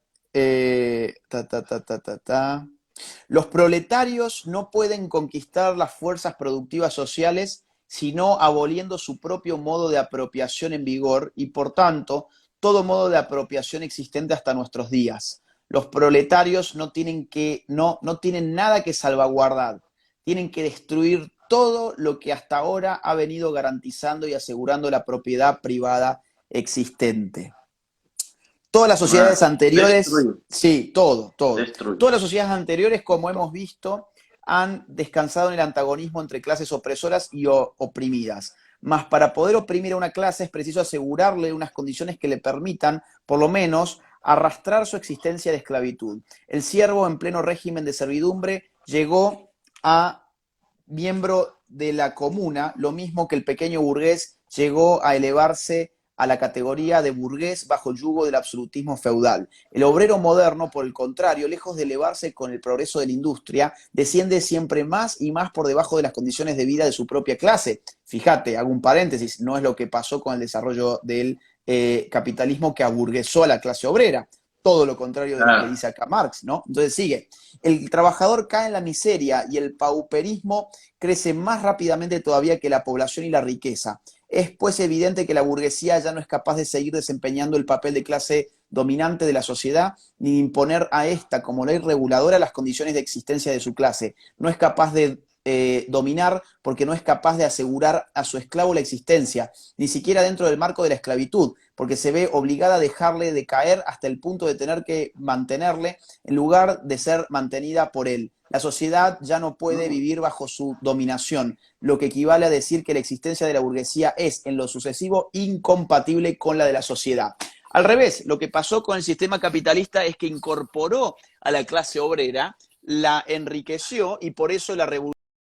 Ta, ta, ta, ta, ta, ta. Los proletarios no pueden conquistar las fuerzas productivas sociales sino aboliendo su propio modo de apropiación en vigor y, por tanto, todo modo de apropiación existente hasta nuestros días. Los proletarios no tienen nada que salvaguardar, tienen que destruir todo lo que hasta ahora ha venido garantizando y asegurando la propiedad privada existente. Todas las sociedades Ah, anteriores, destruir, sí, todo. destruir. Todas las sociedades anteriores, como hemos visto, han descansado en el antagonismo entre clases opresoras y oprimidas. Mas para poder oprimir a una clase es preciso asegurarle unas condiciones que le permitan, por lo menos, arrastrar su existencia de esclavitud. El siervo, en pleno régimen de servidumbre, llegó a miembro de la comuna, lo mismo que el pequeño burgués llegó a elevarse a la categoría de burgués bajo el yugo del absolutismo feudal. El obrero moderno, por el contrario, lejos de elevarse con el progreso de la industria, desciende siempre más y más por debajo de las condiciones de vida de su propia clase. Fíjate, hago un paréntesis, no es lo que pasó con el desarrollo del capitalismo que aburguesó a la clase obrera. Todo lo contrario de lo que Ah, dice acá Marx, ¿no? Entonces sigue. El trabajador cae en la miseria y el pauperismo crece más rápidamente todavía que la población y la riqueza. Es pues evidente que la burguesía ya no es capaz de seguir desempeñando el papel de clase dominante de la sociedad, ni de imponer a esta como ley reguladora las condiciones de existencia de su clase. No es capaz de dominar porque no es capaz de asegurar a su esclavo la existencia, ni siquiera dentro del marco de la esclavitud, porque se ve obligada a dejarle de caer hasta el punto de tener que mantenerle en lugar de ser mantenida por él. La sociedad ya no puede vivir bajo su dominación, lo que equivale a decir que la existencia de la burguesía es, en lo sucesivo, incompatible con la de la sociedad. Al revés, lo que pasó con el sistema capitalista es que incorporó a la clase obrera, la enriqueció y por eso la revolución